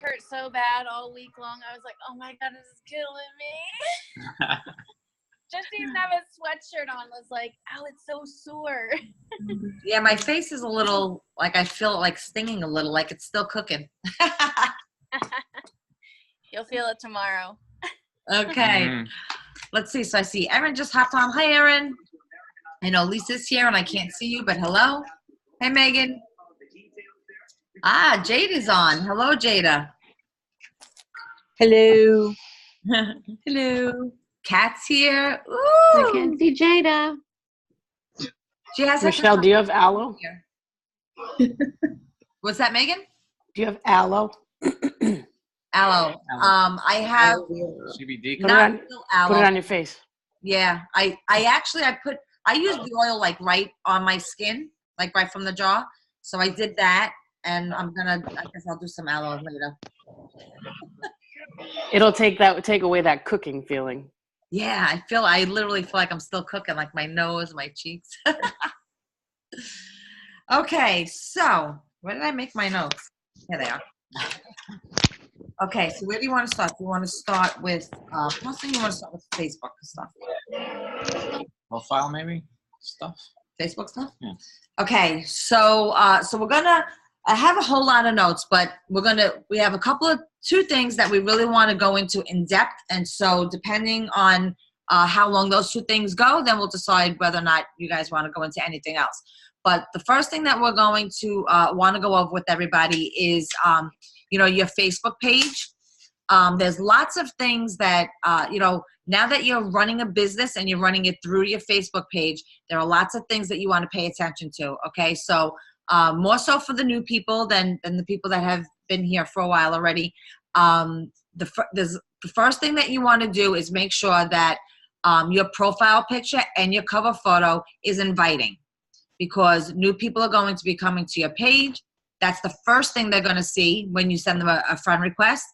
hurt so bad all week long. I was like, oh my God, this is killing me. Just to even have a sweatshirt on was like, ow, it's so sore. Yeah, my face is a little, like I feel it like stinging a little, like it's still cooking. You'll feel it tomorrow. Okay. Let's see. So I see Erin just hopped on. Hi, Erin. I know Lisa's here and I can't see you, but hello. Hey, Megan. Ah, Jada's on. Hello, Jada. Hello. Hello. Kat's here. Ooh. I can't see Jada. She has Michelle, do you have aloe? What's that, Megan? Do you have aloe? Aloe. I have CBD. Put it on your face. Yeah, I use the oil like right on my skin, like right from the jar. So I did that, and I guess I'll do some aloe later. It'll take away that cooking feeling. Yeah, I literally feel like I'm still cooking, like my nose, my cheeks. Okay, so where did I make my notes? Here they are. Okay, so where do you want to start? Do you want to start with first thing? You want to start with Facebook stuff? Profile maybe stuff. Facebook stuff? Yeah. Okay, so we're gonna. I have a whole lot of notes, but we have two things that we really want to go into in depth, and so depending on how long those two things go, then we'll decide whether or not you guys want to go into anything else. But the first thing that we're going to want to go over with everybody is, your Facebook page. There's lots of things that, now that you're running a business and you're running it through your Facebook page, there are lots of things that you want to pay attention to, okay? So more so for the new people than the people that have been here for a while already. The first thing that you want to do is make sure that your profile picture and your cover photo is inviting, because new people are going to be coming to your page. That's the first thing they're going to see when you send them a friend request,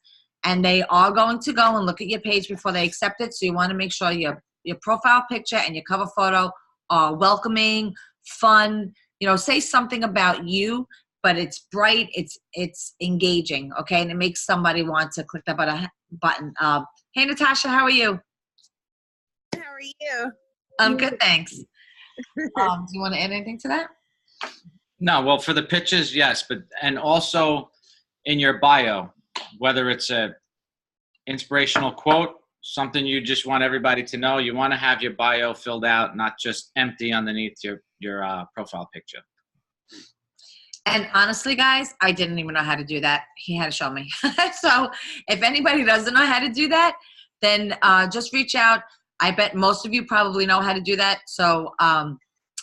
and they are going to go and look at your page before they accept it. So you want to make sure your profile picture and your cover photo are welcoming, fun, say something about you, but it's bright, it's engaging, okay? And it makes somebody want to click that button. Hey, Natasha, how are you? How are you? I'm good, thanks. Do you want to add anything to that? No, well, for the pictures, yes, and also in your bio, whether it's a inspirational quote, something you just want everybody to know, you want to have your bio filled out, not just empty underneath your profile picture. And honestly, guys, I didn't even know how to do that. He had to show me. So if anybody doesn't know how to do that, then just reach out. I bet most of you probably know how to do that. So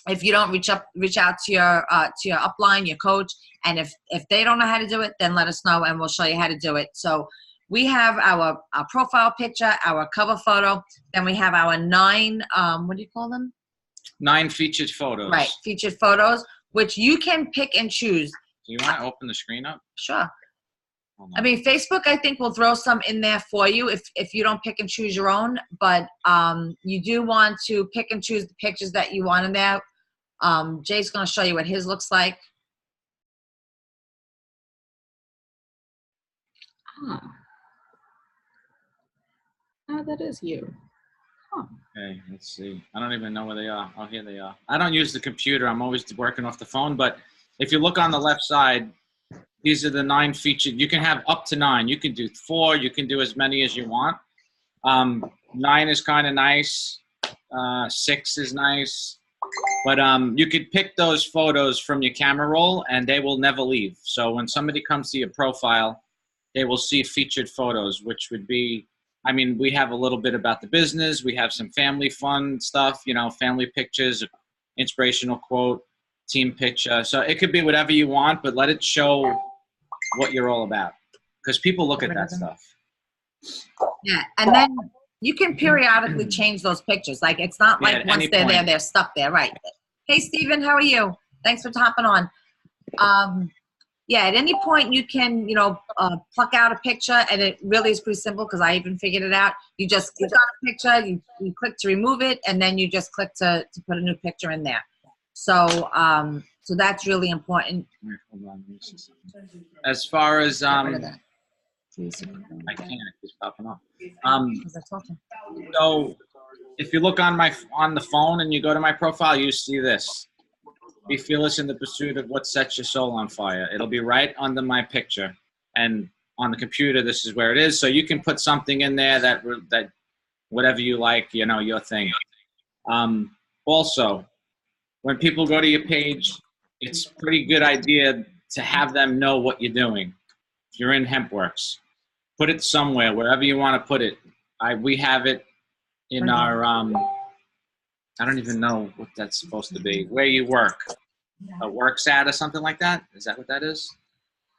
if you don't, reach out to your upline, your coach, and if they don't know how to do it, then let us know and we'll show you how to do it. So we have our profile picture, our cover photo, then we have our 9 what do you call them? 9 featured photos. Right, featured photos, which you can pick and choose. Do you want to open the screen up? Sure. I mean, Facebook, I think, will throw some in there for you if you don't pick and choose your own, but you do want to pick and choose the pictures that you want in there. Jay's going to show you what his looks like. Oh, that is you. Huh. Okay, let's see. I don't even know where they are. Oh, here they are. I don't use the computer. I'm always working off the phone, but if you look on the left side, these are the 9 featured. You can have up to 9. You can do 4. You can do as many as you want. 9 is kind of nice. 6 is nice. But you could pick those photos from your camera roll, and they will never leave. So when somebody comes to your profile, they will see featured photos, which would be, I mean, we have a little bit about the business. We have some family fun stuff, family pictures, inspirational quote, team picture. So it could be whatever you want, but let it show what you're all about, because people look at that stuff. Yeah, and then you can periodically change those pictures. Like, it's not like once they're there, they're stuck there, right? Hey, Stephen, how are you? Thanks for hopping on. Yeah, at any point you can, pluck out a picture, and it really is pretty simple because I even figured it out. You just click on a picture, you click to remove it, and then you just click to put a new picture in there. So, that's really important. As far as I can't. It's popping up. Because I told him. So if you look on the phone and you go to my profile, you see this. Be fearless in the pursuit of what sets your soul on fire. It'll be right under my picture. And on the computer, this is where it is. So you can put something in there that whatever you like, you know, your thing. Also, when people go to your page, it's a pretty good idea to have them know what you're doing. If you're in HempWorks, put it somewhere, wherever you want to put it. We have it in our, I don't even know what that's supposed to be, where you work. A works ad or something like that? Is that what that is?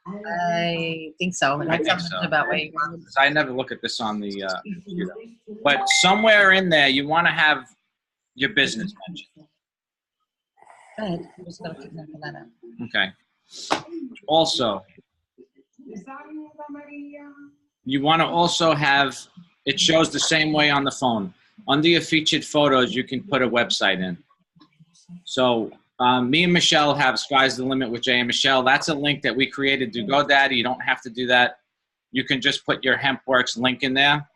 I think so. I think Something so. about where you work. I never look at this on the computer. But somewhere in there, you want to have your business mentioned. Go ahead. I'm just going to keep looking that up. Okay. Also, you want to also have, it shows the same way on the phone. Under your featured photos, you can put a website in. So me and Michelle have Sky's the Limit with Jay and Michelle. That's a link that we created to GoDaddy. You don't have to do that. You can just put your HempWorks link in there.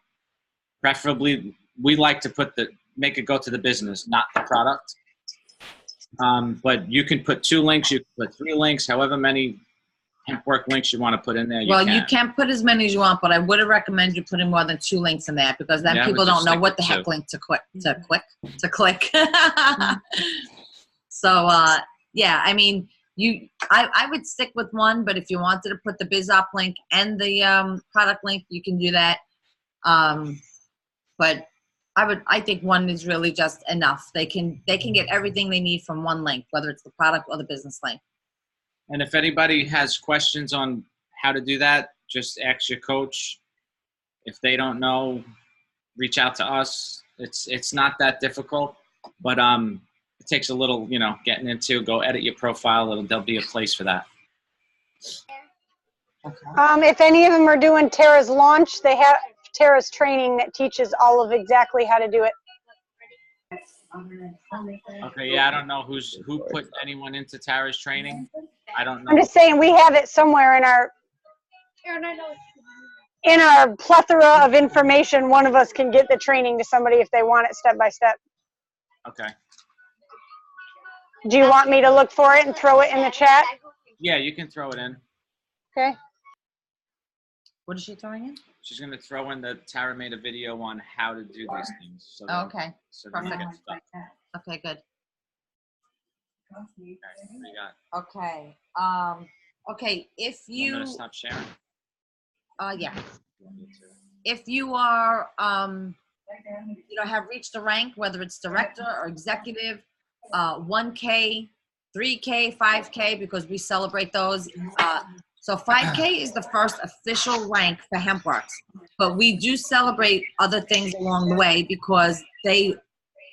Preferably, we like to make it go to the business, not the product. But you can put 2 links, you can put 3 links, however many HempWork links you want to put in there. You can put as many as you want, but I wouldn't recommend you putting more than 2 links in there because then people don't know what the heck link to click. So, yeah, I mean, I would stick with 1, but if you wanted to put the BizOp link and the product link, you can do that. But I think 1 is really just enough. They can get everything they need from 1 link, whether it's the product or the business link. And if anybody has questions on how to do that, just ask your coach. If they don't know, reach out to us. It's not that difficult, but it takes a little, getting into. Go edit your profile. There'll be a place for that. Okay. If any of them are doing Tara's launch, they have Tara's training that teaches all of exactly how to do it. Okay, yeah, I don't know who put anyone into Tara's training. I don't know. I'm just saying we have it somewhere in our plethora of information. One of us can get the training to somebody if they want it step by step. Okay. Do you want me to look for it and throw it in the chat? Yeah, you can throw it in. Okay. What is she throwing in? She's going to throw in that Tara made a video on how to do these things. So okay. So perfect. Okay, good. Okay, what do you got? Okay. Okay, if you... I'm going to stop sharing. Yeah. If you are, have reached the rank, whether it's director or executive, 1K, 3K, 5K, because we celebrate those. So 5K is the first official rank for HempWorks, but we do celebrate other things along the way because they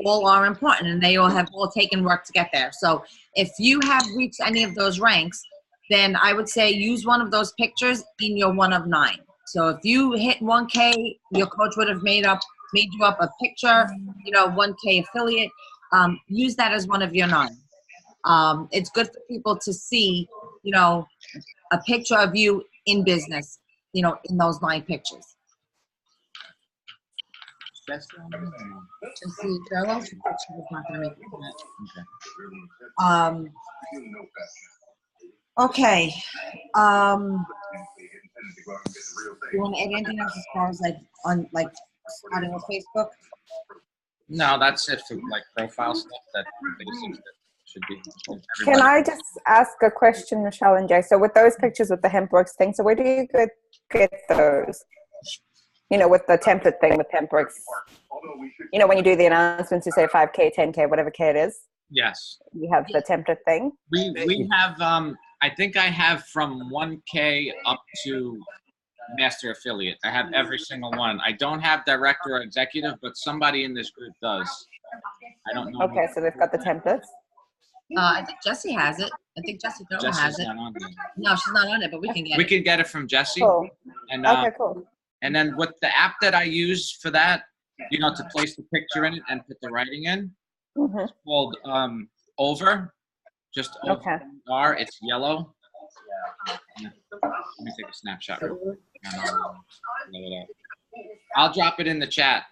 all are important and they all have taken work to get there. So if you have reached any of those ranks, then I would say use one of those pictures in your 1 of 9. So if you hit 1K, your coach would have made you up a picture, 1K affiliate. Use that as one of your 9. It's good for people to see, a picture of you in business, in those 9 pictures. Okay. You want to add anything else as far as starting with Facebook? No, that's it for profile stuff. That should be. Can I just ask a question, Michelle and Jay? So with those pictures with the HempWorks thing, so where do you get those? With the template thing with HempWorks. When you do the announcements, you say 5K, 10K, whatever K it is. Yes. You have the template thing. We have. I think I have from 1K up to master affiliate. I have every single one. I don't have director or executive, but somebody in this group does. I don't know. Okay, so they've got the templates. I think Jessie has it. I think Jessie has it. Not on there. No, she's not on it, but we can get it. We can get it from Jessie. Cool. And, okay, cool. And then with the app that I use for that, to place the picture in it and put the writing in, it's called Over. Just okay. OVR. It's yellow. Let me take a snapshot. And I'll drop it in the chat.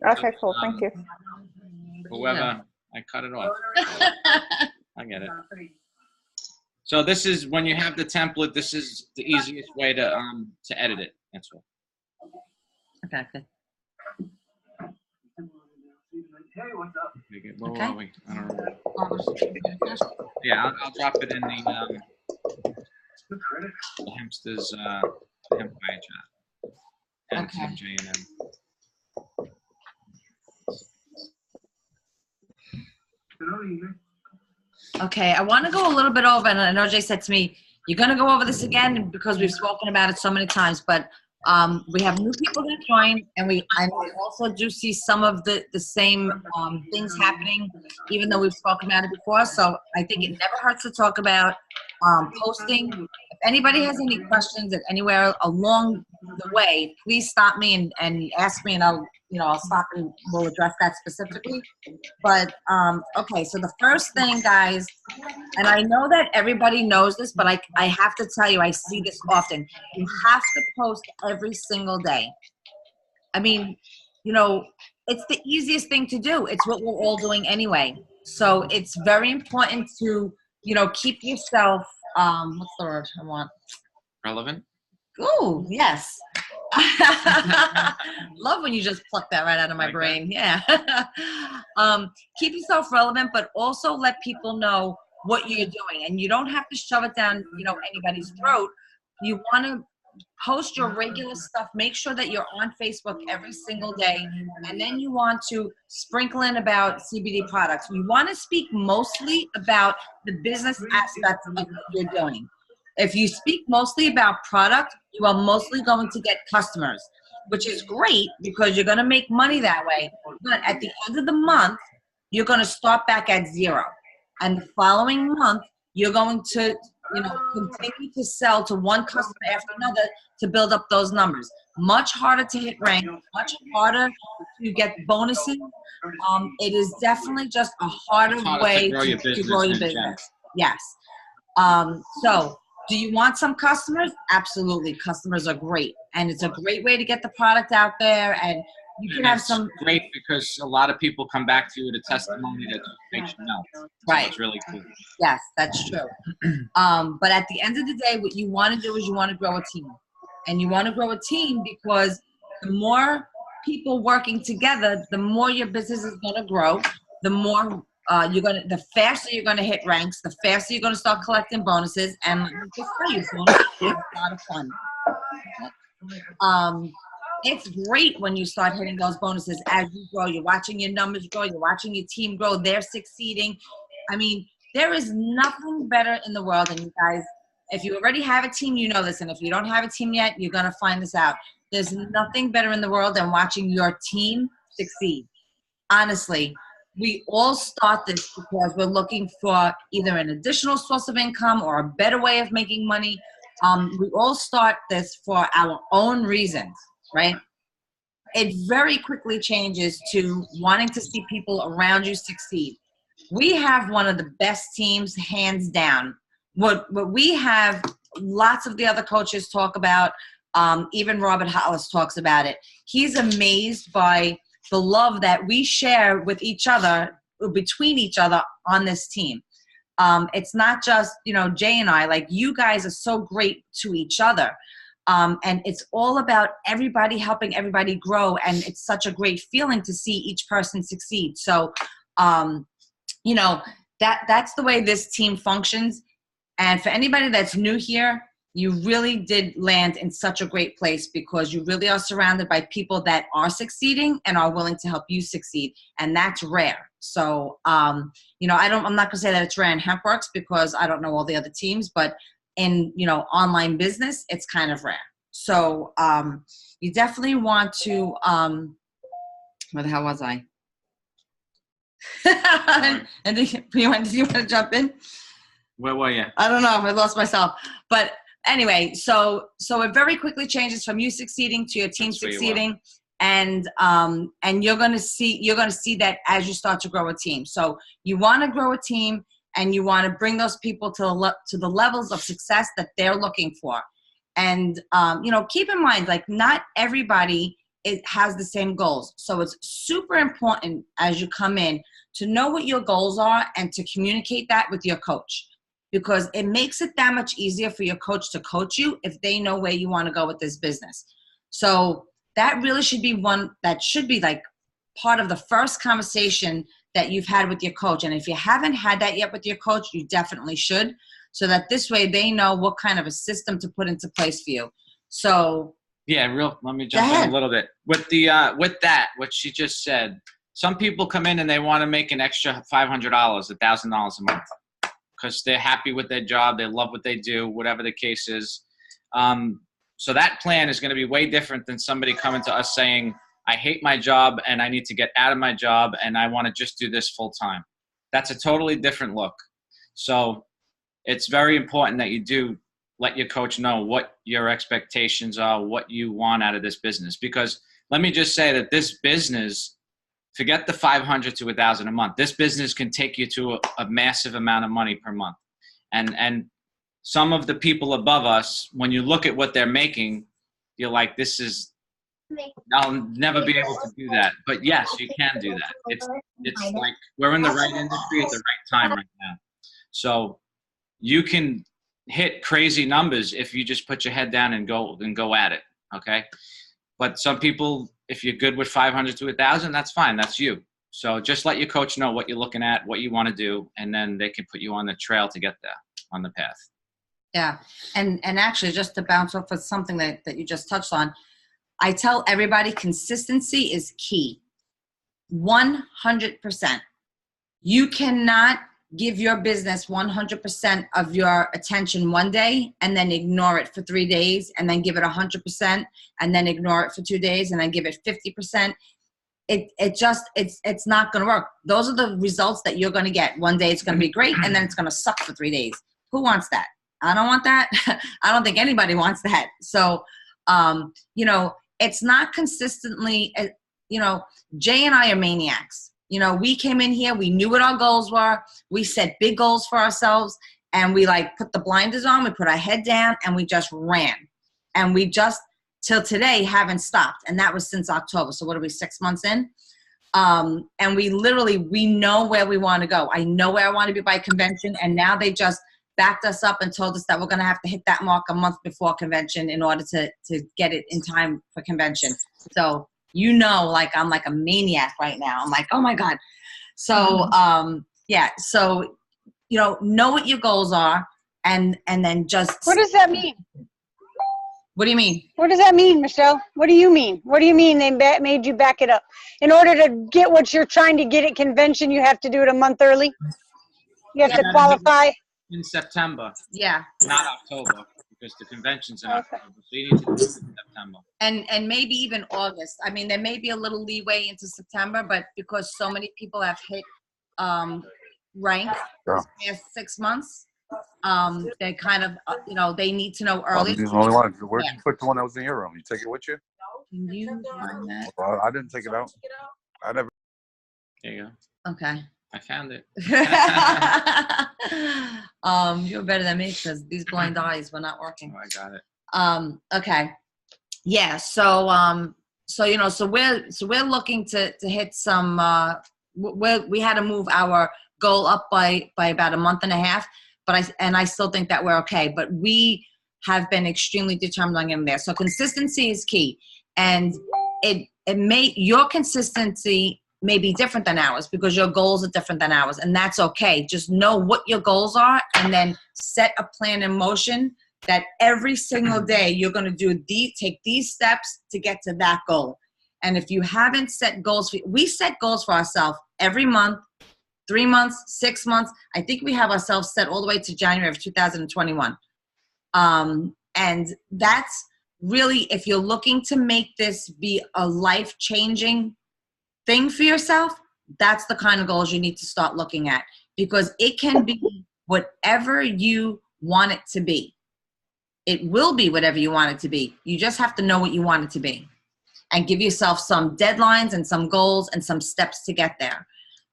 Okay, cool. Thank you. Whoever, I cut it off. I get it. So this is when you have the template. This is the easiest way to edit it. That's all. Okay, good. Okay, where are we? I don't know. Yeah, I'll drop it in the Hempster's Hempire chat. And Okay. J&M. Okay, I want to go a little bit over, and I know Jay said to me, you're going to go over this again because we've spoken about it so many times, but we have new people that join, and I also do see some of the same things happening, even though we've spoken about it before. So I think it never hurts to talk about posting. If anybody has any questions at anywhere along the way, please stop me and ask me, and I'll stop and we'll address that specifically. But okay, so the first thing, guys, and I know that everybody knows this, but I have to tell you, I see this often. You have to post every single day. I mean, it's the easiest thing to do. It's what we're all doing anyway. So it's very important to, keep yourself, what's the word I want? Relevant? Ooh, yes. Love when you just pluck that right out of my brain. Yeah. Keep yourself relevant, but also let people know what you're doing. And you don't have to shove it down, anybody's throat. You want to post your regular stuff. Make sure that you're on Facebook every single day. And then you want to sprinkle in about CBD products. You want to speak mostly about the business aspects of what you're doing. If you speak mostly about product, you are mostly going to get customers, which is great because you're going to make money that way. But at the end of the month, you're going to start back at zero. And the following month, you're going to, continue to sell to one customer after another to build up those numbers. Much harder to hit rank, much harder to get bonuses. It is definitely just a harder way to grow your business. Yes. So do you want some customers? Absolutely. Customers are great. And it's a great way to get the product out there. And you can have some. Great because a lot of people come back to you with a testimony that makes you know. So right. It's really cool. Yes, that's true. But at the end of the day, what you want to do is you want to grow a team. And you want to grow a team because the more people working together, the more your business is going to grow, the more the faster you're going to hit ranks, the faster you're going to start collecting bonuses, and just tell you, it's a lot of fun. It's great when you start hitting those bonuses as you grow. You're watching your numbers grow. You're watching your team grow. They're succeeding. I mean, there is nothing better in the world. And you guys, if you already have a team, you know this. And if you don't have a team yet, you're going to find this out. There's nothing better in the world than watching your team succeed. Honestly, we all start this because we're looking for either an additional source of income or a better way of making money. We all start this for our own reasons, right? It very quickly changes to wanting to see people around you succeed. We have one of the best teams, hands down. What we have, lots of the other coaches talk about, even Robert Hollis talks about it. He's amazed by the love that we share with each other, between each other on this team. It's not just, Jay and I, like you guys are so great to each other. And it's all about everybody helping everybody grow. And it's such a great feeling to see each person succeed. So, that's the way this team functions. And for anybody that's new here, you really did land in such a great place because you really are surrounded by people that are succeeding and are willing to help you succeed. And that's rare. So, I'm not going to say that it's rare in HempWorks because I don't know all the other teams, but in, online business, it's kind of rare. So, you definitely want to, where the hell was I? And did you want to jump in? Where were you? I don't know. I lost myself. But anyway, so it very quickly changes from you succeeding to your team succeeding, and you're going to see that as you start to grow a team. So you want to grow a team, and you want to bring those people to the levels of success that they're looking for. And, keep in mind, like, not everybody has the same goals. So it's super important as you come in to know what your goals are and to communicate that with your coach, because it makes it that much easier for your coach to coach you if they know where you want to go with this business. So that really should be one that should be like part of the first conversation that you've had with your coach. And if you haven't had that yet with your coach, you definitely should, so that this way they know what kind of a system to put into place for you. So yeah, let me jump in a little bit with what she just said. Some people come in and they want to make an extra $500, $1,000 a month because they're happy with their job, they love what they do, whatever the case is. So that plan is going to be way different than somebody coming to us saying, I hate my job and I need to get out of my job and I want to just do this full time. That's a totally different look. So it's very important that you do let your coach know what your expectations are, what you want out of this business. Because let me just say that this business, forget the 500 to 1,000 a month. This business can take you to a massive amount of money per month. And some of the people above us, when you look at what they're making, you're like, I'll never be able to do that. But yes, you can do that. It's like we're in the right industry at the right time right now. So you can hit crazy numbers if you just put your head down and go at it. Okay. But some people, if you're good with 500 to 1,000, that's fine. That's you. So just let your coach know what you're looking at, what you want to do, and then they can put you on the trail to get there, on the path. Yeah. And actually, just to bounce off of something that you just touched on, I tell everybody consistency is key. 100%. You cannot give your business 100% of your attention one day and then ignore it for 3 days and then give it 100% and then ignore it for 2 days and then give it 50%. It's not going to work. Those are the results that you're going to get. One day it's going to be great and then it's going to suck for 3 days. Who wants that? I don't want that. I don't think anybody wants that. So, it's not consistently, Jay and I are maniacs. We came in here, we knew what our goals were. We set big goals for ourselves and we put the blinders on, we put our head down and we just ran. And we just, till today, haven't stopped. And that was since October. So what are we, 6 months in? And we know where we want to go. I know where I want to be by convention. And now they just backed us up and told us that we're going to have to hit that mark a month before convention in order to get it in time for convention. So, I'm like a maniac right now. I'm like, oh my God. So, So, know what your goals are and then just. What does that mean? What do you mean? What does that mean, Michelle? What do you mean? What do you mean they made you back it up? In order to get what you're trying to get at convention, you have to do it a month early? You have to qualify? In September. Yeah. Not October, because the convention's in October. So you need to do it in September. And maybe even August. I mean, there may be a little leeway into September, but because so many people have hit rank this past 6 months, they kind of, they need to know early. You're the only one. Where'd you put the one that was in your room? You take it with you? Can you find that? Well, I didn't take it out. I never. There you go. Okay. I found it. You're better than me because these blind eyes were not working. Oh, I got it. Okay. Yeah. So we're looking to hit some. We had to move our goal up by about a month and a half, but I still think that we're okay. But we have been extremely determined on getting there. So consistency is key, and your consistency may be different than ours because your goals are different than ours, and that's okay. Just know what your goals are and then set a plan in motion that every single day you're going to take these steps to get to that goal. And if you haven't set goals, we set goals for ourselves every month, 3 months, 6 months. I think we have ourselves set all the way to January of 2021. And that's really, if you're looking to make this be a life-changing thing for yourself, that's the kind of goals you need to start looking at, because it can be whatever you want it to be. It will be whatever you want it to be. You just have to know what you want it to be and give yourself some deadlines and some goals and some steps to get there.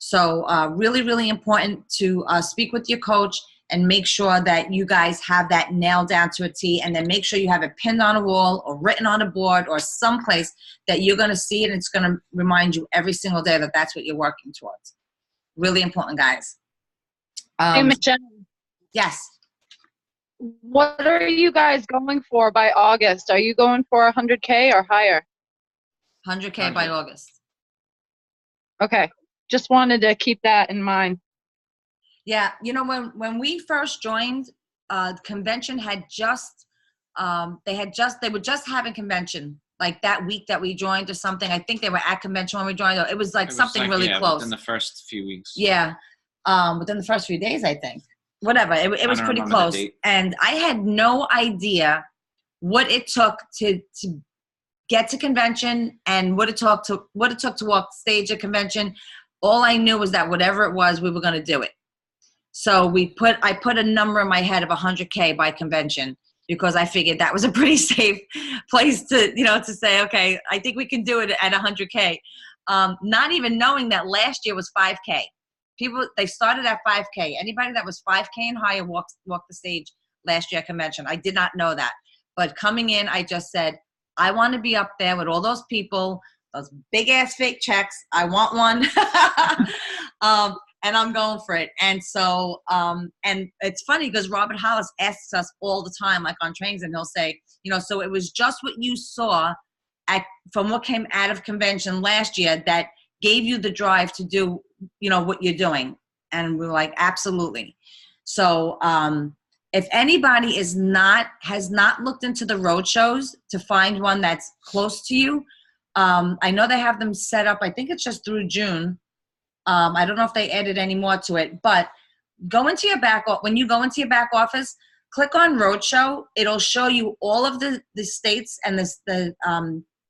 So really, really important to speak with your coach and make sure that you guys have that nailed down to a T, and then make sure you have it pinned on a wall or written on a board or someplace that you're going to see it, and it's going to remind you every single day that that's what you're working towards. Really important, guys. Hey, Michelle. Yes. What are you guys going for by August? Are you going for 100K or higher? 100K by August. Okay. Just wanted to keep that in mind. Yeah, you know, when we first joined, the convention had just, they were just having convention, like that week that we joined or something. I think they were at convention when we joined. It was like something really close. Within the first few weeks. Yeah, within the first few days, I think. Whatever, it was pretty close. And I had no idea what it took to get to convention and what it took to walk stage at convention. All I knew was that whatever it was, we were going to do it. So I put a number in my head of 100K by convention, because I figured that was a pretty safe place to, to say, okay, I think we can do it at 100K. Not even knowing that last year was 5K. They started at 5K. Anybody that was 5K and higher walked the stage last year at convention. I did not know that. But coming in, I just said, I want to be up there with all those people, those big ass fake checks. I want one. And I'm going for it. And so, and it's funny because Robert Hollis asks us all the time, like on trainings, and he'll say, so it was just what you saw from what came out of convention last year that gave you the drive to do, what you're doing. And we're like, absolutely. So, if anybody has not looked into the road shows to find one that's close to you, I know they have them set up. I think it's just through June. I don't know if they added any more to it, but when you go into your back office, click on Roadshow. It'll show you all of the states and the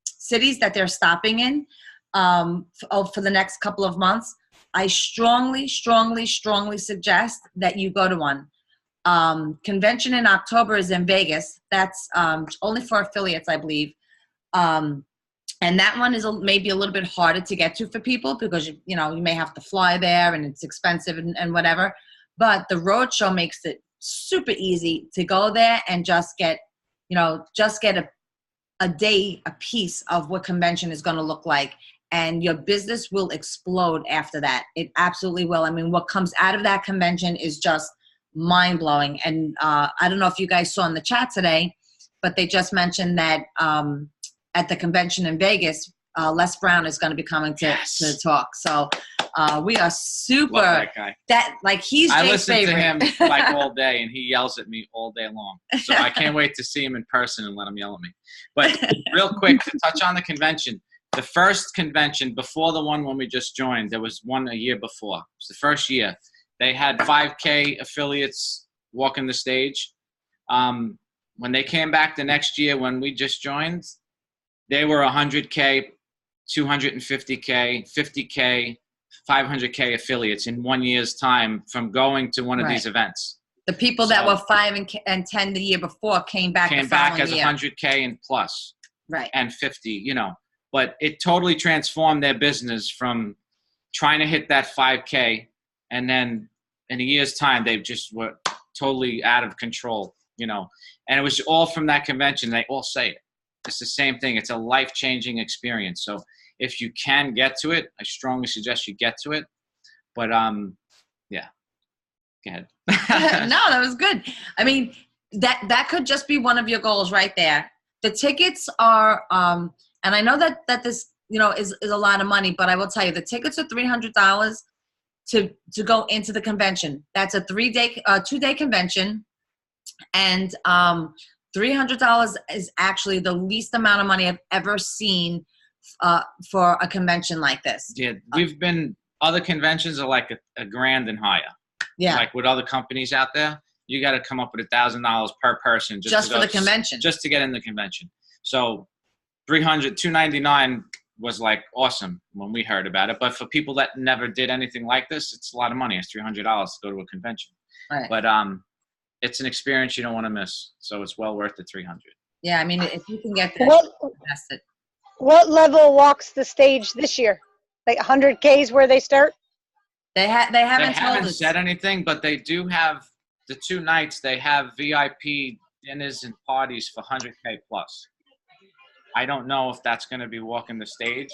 cities that they're stopping in for the next couple of months. I strongly, strongly, strongly suggest that you go to one. Convention in October is in Vegas. That's only for affiliates, I believe. And that one is maybe a little bit harder to get to for people because, you may have to fly there and it's expensive and whatever. But the roadshow makes it super easy to go there and just get a day, a piece of what convention is going to look like. And your business will explode after that. It absolutely will. I mean, what comes out of that convention is just mind-blowing. And I don't know if you guys saw in the chat today, but they just mentioned that at the convention in Vegas, Les Brown is going to be coming to talk. So we are super. Love that guy. He's I Jay's listen favorite. to him all day, and he yells at me all day long. So I can't wait to see him in person and let him yell at me. But real quick, to touch on the convention, the first convention before the one when we just joined, there was one a year before. It was the first year. They had 5K affiliates walking the stage. When they came back the next year when we just joined, they were 100K, 250K, 50K, 500K affiliates in 1 year's time from going to one of these events. The people that were 5 and 10 the year before came back as 100K and plus. Right. And 50, But it totally transformed their business from trying to hit that 5K, and then in a year's time, they just were totally out of control, And it was all from that convention. They all say it. It's the same thing. It's a life-changing experience. So if you can get to it, I strongly suggest you get to it. But, yeah. Go ahead. No, that was good. I mean, that could just be one of your goals right there. The tickets are, and I know that this, is a lot of money, but I will tell you, the tickets are $300 to go into the convention. That's a 2-day convention. And $300 is actually the least amount of money I've ever seen for a convention like this. Yeah, other conventions are like a grand and higher. Yeah. Like with other companies out there, you got to come up with $1,000 per person just for the convention. Just to get in the convention. So $299 was like awesome when we heard about it. But for people that never did anything like this, it's a lot of money. It's $300 to go to a convention. Right. But it's an experience you don't want to miss. So it's well worth the $300. Yeah, I mean, if you can get there, invest it. What level walks the stage this year? Like 100K is where they start? They They haven't told haven't us. said anything, but they do have the 2 nights. They have VIP dinners and parties for 100K plus. I don't know if that's going to be walking the stage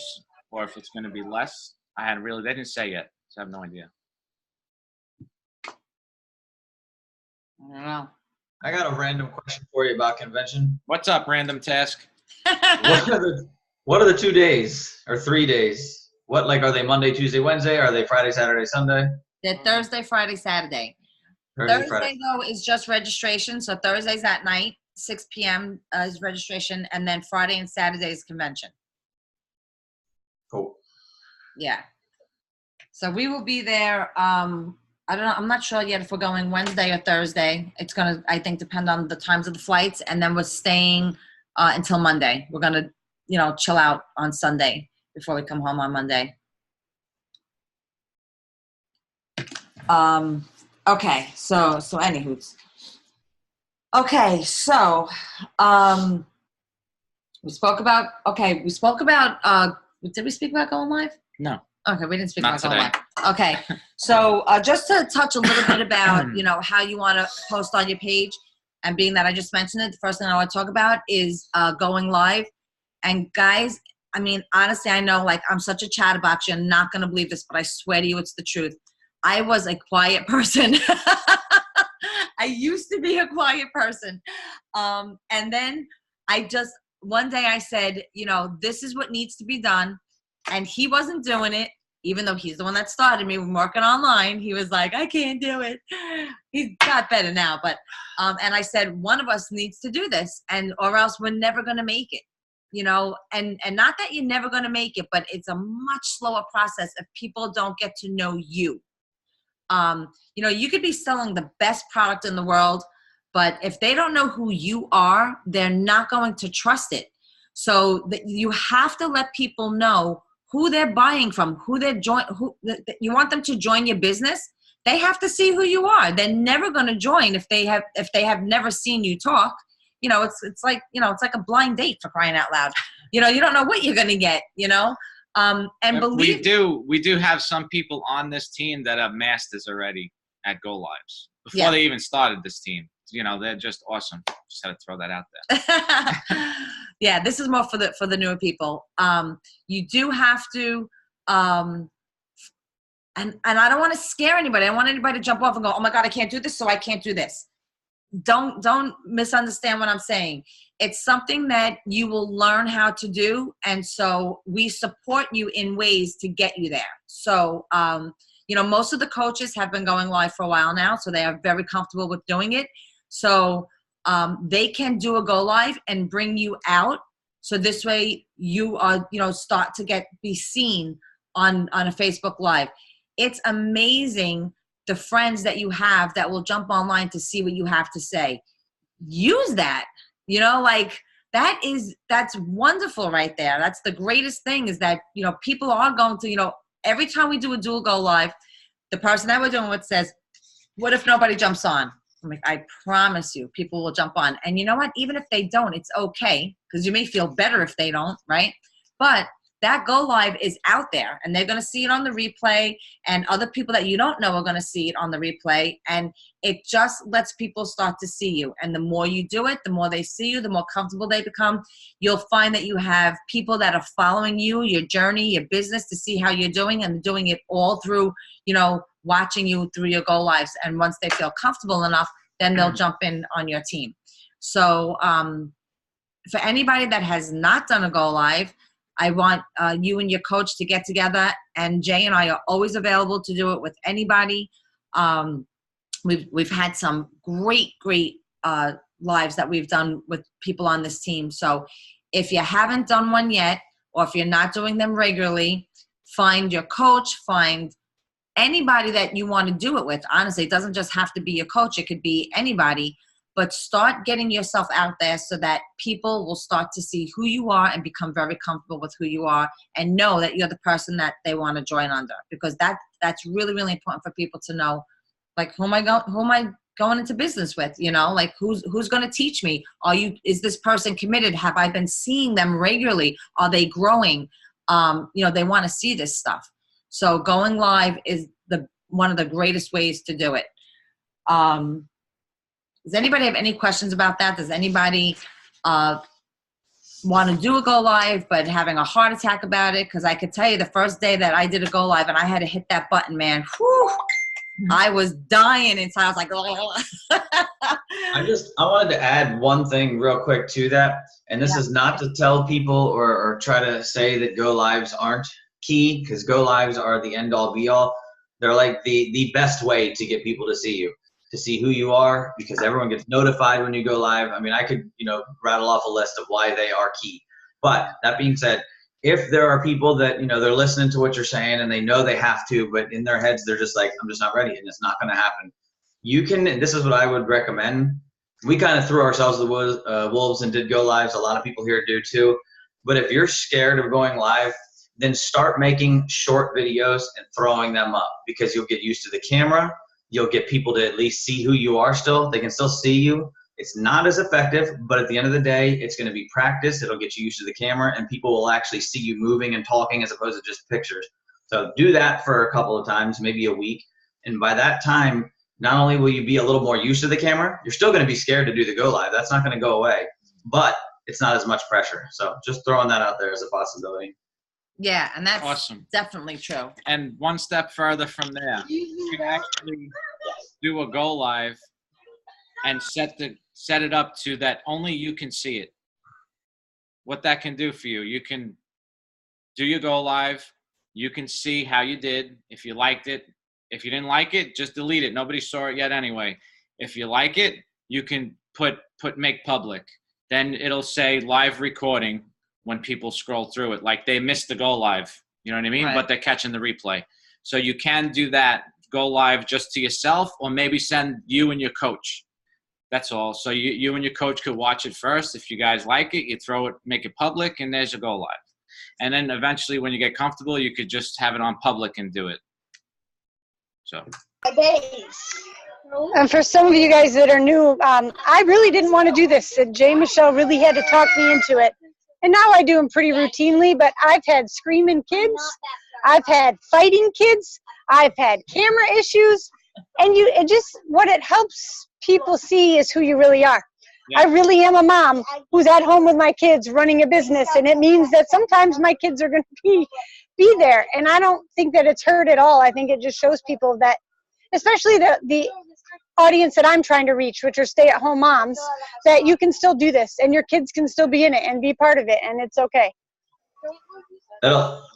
or if it's going to be less. They didn't say yet, so I have no idea. I don't know. I got a random question for you about convention. What's up, Random Task? What are the 2 days or 3 days? What, like, are they Monday, Tuesday, Wednesday? Are they Friday, Saturday, Sunday? They're Thursday, Friday, Saturday. Thursday, Thursday, Friday. though, is just registration. So Thursday's at night, 6 p.m. Is registration, and then Friday and Saturday is convention. Cool. Yeah. So we will be there. I don't know. I'm not sure yet if we're going Wednesday or Thursday. It's going to, I think, depend on the times of the flights. And then we're staying until Monday. We're going to, chill out on Sunday before we come home on Monday. Okay. So anywho. Okay. So, we spoke about, did we speak about going live? No. Okay, we didn't speak Not about going today. live. Okay, so just to touch a little bit about, how you want to post on your page, and being that I just mentioned it, the first thing I want to talk about is going live. And guys, I mean, honestly, I know, like, I'm such a chatterbox. You're not going to believe this, but I swear to you, it's the truth. I was a quiet person. I used to be a quiet person. And then one day I said, this is what needs to be done. And he wasn't doing it, even though he's the one that started me working online. He was like, I can't do it. He's got better now. But, and I said, one of us needs to do this, or else we're never going to make it, and not that you're never going to make it, but it's a much slower process if people don't get to know you. You could be selling the best product in the world, but if they don't know who you are, they're not going to trust it. So you have to let people know who they're buying from, you want them to join your business. They have to see who you are. They're never going to join if they have never seen you talk. It's like a blind date, for crying out loud. You don't know what you're going to get, and we do have some people on this team that have masters already at GoLives before they even started this team. They're just awesome. Just had to throw that out there. Yeah, this is more for the newer people. You do have to, and I don't want to scare anybody. I don't want anybody to jump off and go, oh my God, I can't do this, so I can't do this. Don't misunderstand what I'm saying. It's something that you will learn how to do, and so we support you in ways to get you there. So, most of the coaches have been going live for a while now, so they are very comfortable with doing it. So they can do a go live and bring you out. So this way you are, start to be seen on a Facebook Live. It's amazing the friends that you have that will jump online to see what you have to say. Use that, that's wonderful right there. That's the greatest thing, is that, people are going to, every time we do a dual go live, the person that we're doing with says, what if nobody jumps on? I'm like, I promise you, people will jump on. And you know what? Even if they don't, it's okay, because you may feel better if they don't, right? But that go live is out there, and they're going to see it on the replay, and other people that you don't know are going to see it on the replay. And it just lets people start to see you. And the more you do it, the more they see you, the more comfortable they become. You'll find that you have people that are following you, your journey, your business, to see how you're doing, and doing it all through, watching you through your go lives. And once they feel comfortable enough, then they'll jump in on your team. So for anybody that has not done a go live, I want you and your coach to get together, and Jay and I are always available to do it with anybody. We've had some great lives that we've done with people on this team. So if you haven't done one yet, or if you're not doing them regularly, find your coach, find anybody that you want to do it with. Honestly, it doesn't just have to be your coach. It could be anybody. But start getting yourself out there so that people will start to see who you are and become very comfortable with who you are, and know that you're the person that they want to join under. Because that's really, really important for people to know, like, who am I going into business with? Like, who's going to teach me? Is this person committed? Have I been seeing them regularly? Are they growing? They want to see this stuff. So going live is the one of the greatest ways to do it. Does anybody have any questions about that? Does anybody want to do a go live but having a heart attack about it? Because I could tell you the first day that I did a go live and I had to hit that button, man, whew, I was dying inside. I was like, I wanted to add one thing real quick to that, and this is not to tell people or try to say that go lives aren't key, because go lives are the end all be all. They're like the best way to get people to see you, to see who you are, because everyone gets notified when you go live. I mean, I could, rattle off a list of why they are key. But that being said, if there are people that, they're listening to what you're saying and they know they have to, but in their heads, they're just like, I'm just not ready and it's not going to happen. You can, and this is what I would recommend. We kind of threw ourselves to the wolves and did go lives. A lot of people here do too. But if you're scared of going live, then start making short videos and throwing them up, because you'll get used to the camera. You'll get people to at least see who you are still. They can still see you. It's not as effective, but at the end of the day, it's going to be practice. It'll get you used to the camera, and people will actually see you moving and talking as opposed to just pictures. So do that for a couple of times, maybe a week. And by that time, not only will you be a little more used to the camera, you're still going to be scared to do the go live. That's not going to go away, but it's not as much pressure. So just throwing that out there as a possibility. Yeah, and that's awesome. Definitely true. And one step further from there, you can actually do a go live and set it up to that only you can see it. What that can do for you, you can do your go live. You can see how you did. If you liked it, if you didn't like it, just delete it. Nobody saw it yet anyway. If you like it, you can make public. Then it'll say live recording when people scroll through it, like they missed the go live, you know what I mean? Right. But they're catching the replay. So you can do that, go live just to yourself, or maybe send you and your coach. That's all. So you and your coach could watch it first. If you guys like it, you throw it, make it public, and there's your go live. And then eventually when you get comfortable, you could just have it on public and do it. So. And for some of you guys that are new, I really didn't want to do this. Jay Michelle really had to talk me into it. And now I do them pretty routinely, but I've had screaming kids. I've had fighting kids. I've had camera issues. And what it helps people see is who you really are. Yeah. I really am a mom who's at home with my kids running a business. And it means that sometimes my kids are going to be there. And I don't think that it's hurt at all. I think it just shows people that, especially the audience that I'm trying to reach, which are stay-at-home moms, that you can still do this and your kids can still be in it and be part of it, and it's okay.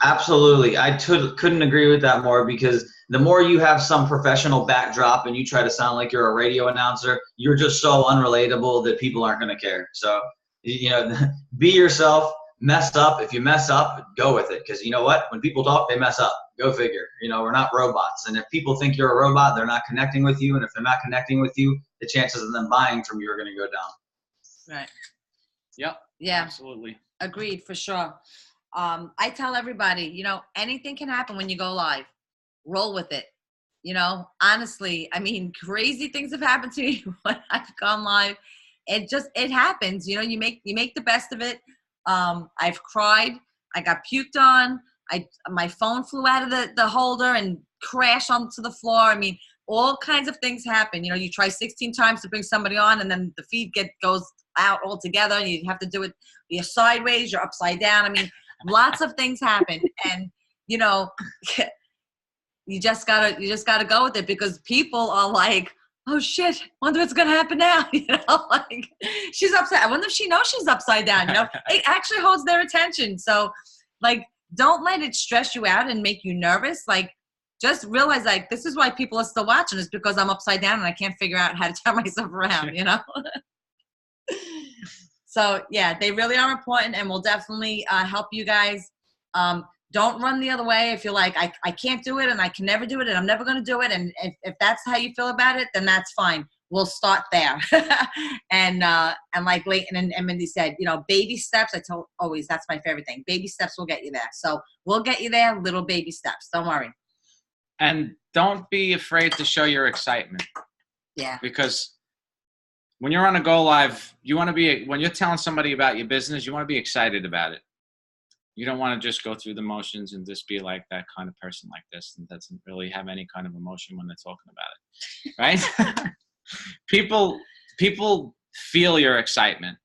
Absolutely. I couldn't agree with that more, because the more you have some professional backdrop and you try to sound like you're a radio announcer, you're just so unrelatable that people aren't going to care. So, be yourself, mess up. If you mess up, go with it, because you know what? When people talk, they mess up. Go figure. We're not robots. And if people think you're a robot, they're not connecting with you. And if they're not connecting with you, the chances of them buying from you are going to go down. Right. Yep. Yeah. Absolutely. Agreed, for sure. I tell everybody, anything can happen when you go live. Roll with it. Honestly, I mean, crazy things have happened to me when I've gone live. It happens. You make the best of it. I've cried. I got puked on. My phone flew out of the holder and crashed onto the floor. I mean, all kinds of things happen. You try 16 times to bring somebody on, and then the feed goes out altogether, and you have to do it. You're sideways, you're upside down. I mean, lots of things happen, and you just gotta go with it, because people are like, oh shit, wonder what's gonna happen now. Like, she's upside. I wonder if she knows she's upside down. It actually holds their attention. So, like, don't let it stress you out and make you nervous. Like, just realize, like, this is why people are still watching, is because I'm upside down and I can't figure out how to turn myself around. So yeah, they really are important, and will definitely help you guys. Don't run the other way. If you're like, I can't do it, and I can never do it, and I'm never going to do it, and if that's how you feel about it, then that's fine. We'll start there. and like Leighton and Mindy said, baby steps. I tell always, that's my favorite thing. Baby steps will get you there. So we'll get you there, little baby steps. Don't worry. And don't be afraid to show your excitement. Yeah. Because when you're on a go live, when you're telling somebody about your business, you want to be excited about it. You don't want to just go through the motions and just be like that kind of person like this and doesn't really have any kind of emotion when they're talking about it, right? People feel your excitement.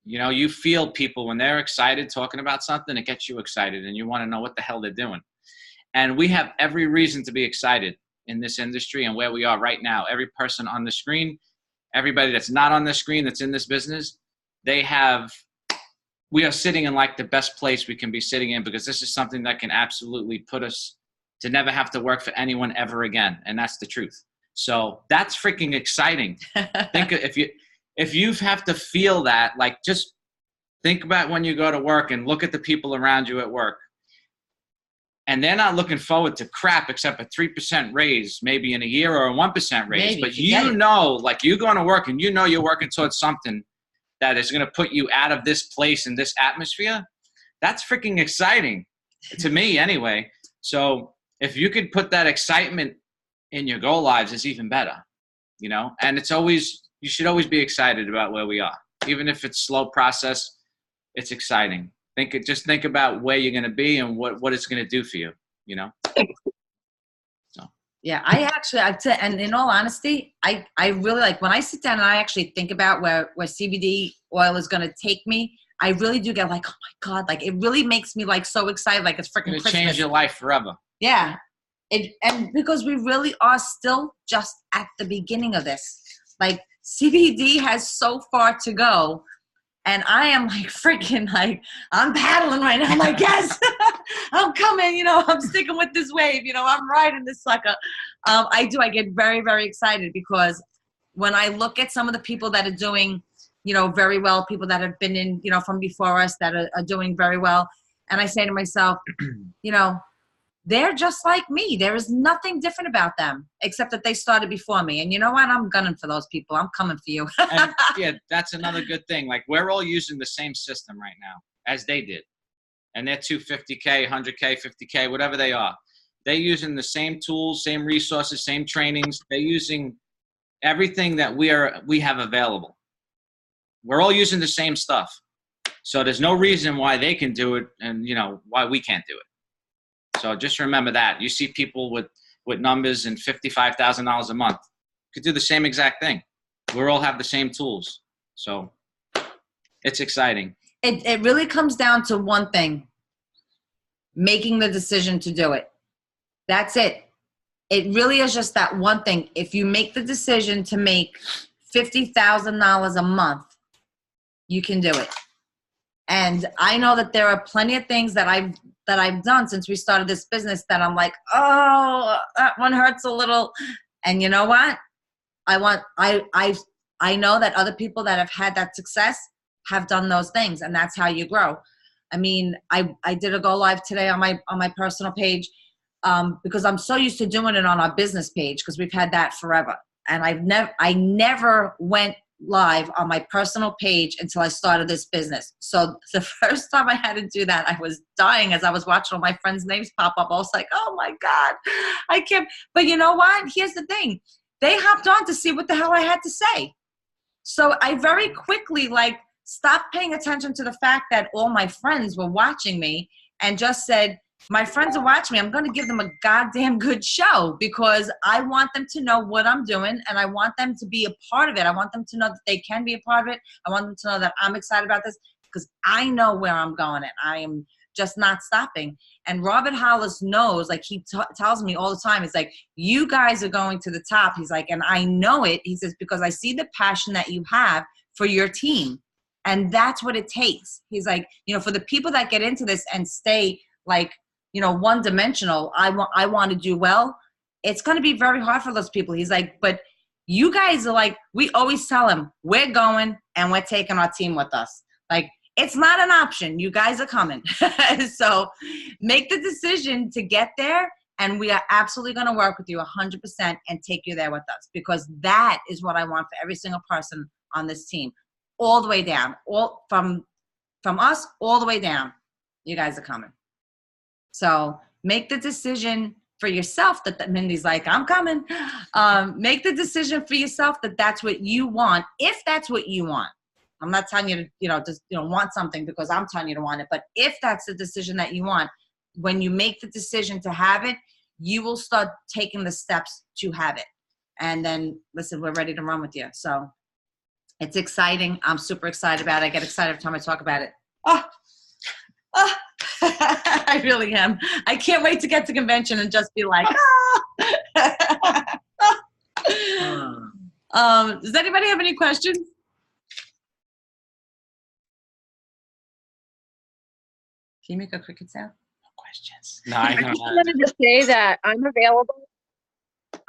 You know, you feel people when they're excited talking about something, it gets you excited and you want to know what the hell they're doing. And we have every reason to be excited in this industry and where we are right now. Every person on the screen, everybody that's not on the screen that's in this business, we are sitting in like the best place we can be sitting in, because this is something that can absolutely put us to never have to work for anyone ever again. And that's the truth. So that's freaking exciting. Think if you have to feel that, like, just think about when you go to work and look at the people around you at work. And they're not looking forward to crap except a 3% raise, maybe in a year, or a 1% raise. Maybe, but you know, like, you're going to work and you know you're working towards something that is going to put you out of this place and this atmosphere. That's freaking exciting to me anyway. So if you could put that excitement in your GoLives, it's even better, you know? And you should always be excited about where we are. Even if it's slow process, it's exciting. Just think about where you're going to be and what it's going to do for you, you know? So. Yeah, and in all honesty, I really, like, when I sit down and I actually think about where CBD oil is going to take me, I really do get like, oh my God, like, it really makes me like so excited, like it's freaking Christmas. Change your life forever. Yeah. And because we really are still just at the beginning of this. Like, CBD has so far to go. And I am like freaking, like, I'm paddling right now. I'm like, yes, I'm coming, you know, I'm sticking with this wave, you know, I'm riding this sucker. I get very, very excited, because when I look at some of the people that are doing, you know, very well, people that have been in, you know, from before us that are doing very well. And I say to myself, you know, they're just like me. There is nothing different about them except that they started before me. And you know what? I'm gunning for those people. I'm coming for you. And yeah, that's another good thing. Like, we're all using the same system right now as they did. And they're 250K, 100K, 50K, whatever they are. They're using the same tools, same resources, same trainings. They're using everything that we have available. We're all using the same stuff. So there's no reason why they can do it and, you know, why we can't do it. So just remember that. You see people with numbers and $55,000 a month could do the same exact thing. We all have the same tools. So it's exciting. It really comes down to one thing: making the decision to do it. That's it. It really is just that one thing. If you make the decision to make $50,000 a month, you can do it. And I know that there are plenty of things that I've done since we started this business that I'm like, oh, that one hurts a little. And you know what? I know that other people that have had that success have done those things, and that's how you grow. I mean, I did a go live today on my personal page because I'm so used to doing it on our business page, because we've had that forever. And I never went live on my personal page until I started this business. So the first time I had to do that, I was dying as I was watching all my friends' names pop up. I was like, oh my God, I can't. But you know what? Here's the thing. They hopped on to see what the hell I had to say. So I very quickly stopped paying attention to the fact that all my friends were watching me and just said, my friends are watching me. I'm going to give them a goddamn good show, because I want them to know what I'm doing, and I want them to be a part of it. I want them to know that they can be a part of it. I want them to know that I'm excited about this, because I know where I'm going, and I am just not stopping. And Robert Hollis knows, he tells me all the time, he's like, you guys are going to the top. He's like, and I know it. He says, because I see the passion that you have for your team. And that's what it takes. He's like, for the people that get into this and stay one-dimensional, I want to do well, it's going to be very hard for those people. He's like, but you guys are we always tell him, we're going and we're taking our team with us. It's not an option. You guys are coming. So make the decision to get there, and we are absolutely going to work with you 100% and take you there with us, because that is what I want for every single person on this team, all the way down, all from us all the way down. You guys are coming. So make the decision for yourself that Mindy's like, I'm coming. Make the decision for yourself that that's what you want, if that's what you want. I'm not telling you to, just, want something because I'm telling you to want it. But if that's the decision that you want, when you make the decision to have it, you will start taking the steps to have it. And then, listen, we're ready to run with you. So it's exciting. I'm super excited about it. I get excited every time I talk about it. Oh. I really am. I can't wait to get to convention and just be like, does anybody have any questions? Can you make a cricket sound? No questions. No, I I don't just have wanted to say that I'm available.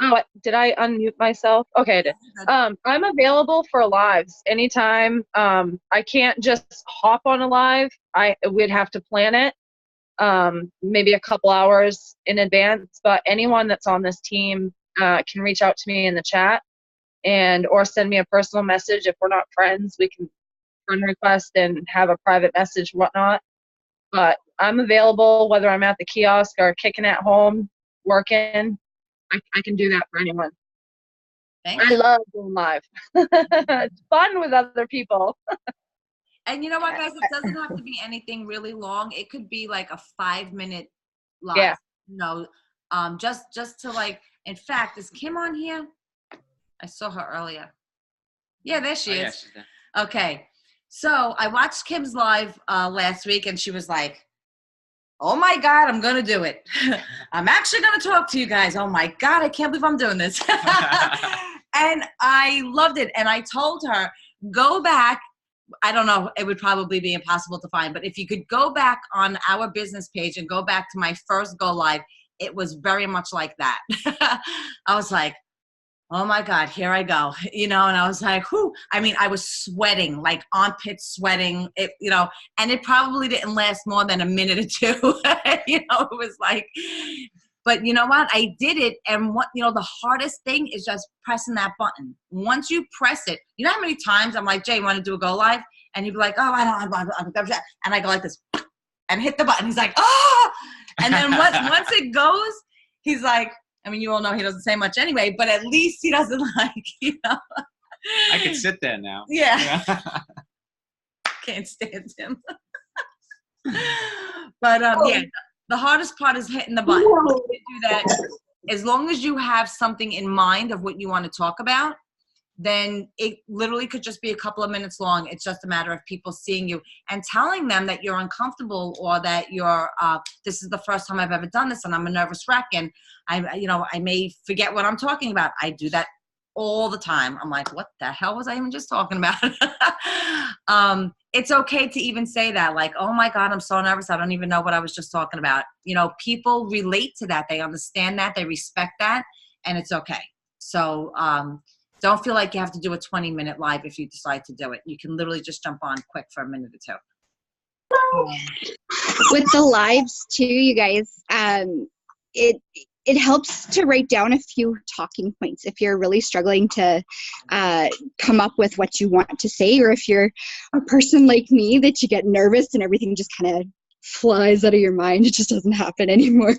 Oh, did I unmute myself? Okay, I did. I'm available for lives anytime. I can't just hop on a live. We'd have to plan it, maybe a couple hours in advance. But anyone that's on this team can reach out to me in the chat or send me a personal message. If we're not friends, we can friend request and have a private message, whatnot. But I'm available whether I'm at the kiosk or kicking at home, working. I can do that for anyone. I love going live. It's fun with other people. And you know what, guys? It doesn't have to be anything really long. It could be like a 5-minute live. Yeah. Just to like. In fact, is Kim on here? I saw her earlier. Yeah, there she is. Yeah, she's there. Okay. So I watched Kim's live last week, and she was like, oh my God, I'm going to do it. I'm actually going to talk to you guys. Oh my God, I can't believe I'm doing this. And I loved it. And I told her, go back. I don't know, it would probably be impossible to find, but if you could go back on our business page and go back to my first Go Live, it was very much like that. I was like, oh my God, here I go. And I was like, whew. I mean, I was sweating, like armpit sweating, and it probably didn't last more than a minute or two. It was like, but you know what? I did it. And the hardest thing is just pressing that button. Once you press it, you know how many times I'm like, Jay, you want to do a Go Live? And he'd be like, oh, I don't. And I go like this and hit the button. He's like, oh. And then once it goes, he's like, I mean, you all know he doesn't say much anyway, but at least he doesn't I can sit there now. Yeah. Can't stand him. But yeah, the hardest part is hitting the button. You can do that. As long as you have something in mind of what you want to talk about, then it literally could just be a couple of minutes long. It's just a matter of people seeing you and telling them that you're uncomfortable or that you're, this is the first time I've ever done this and I'm a nervous wreck and I may forget what I'm talking about. I do that all the time. I'm like, what the hell was I even just talking about? It's okay to even say that, like, oh my God, I'm so nervous. I don't even know what I was just talking about. People relate to that. They understand that. They respect that. And it's okay. So, don't feel like you have to do a 20-minute live if you decide to do it. You can literally just jump on quick for a minute or two. With the lives too, you guys, it helps to write down a few talking points if you're really struggling to come up with what you want to say, or if you're a person like me that you get nervous and everything just kind of flies out of your mind. It just doesn't happen anymore.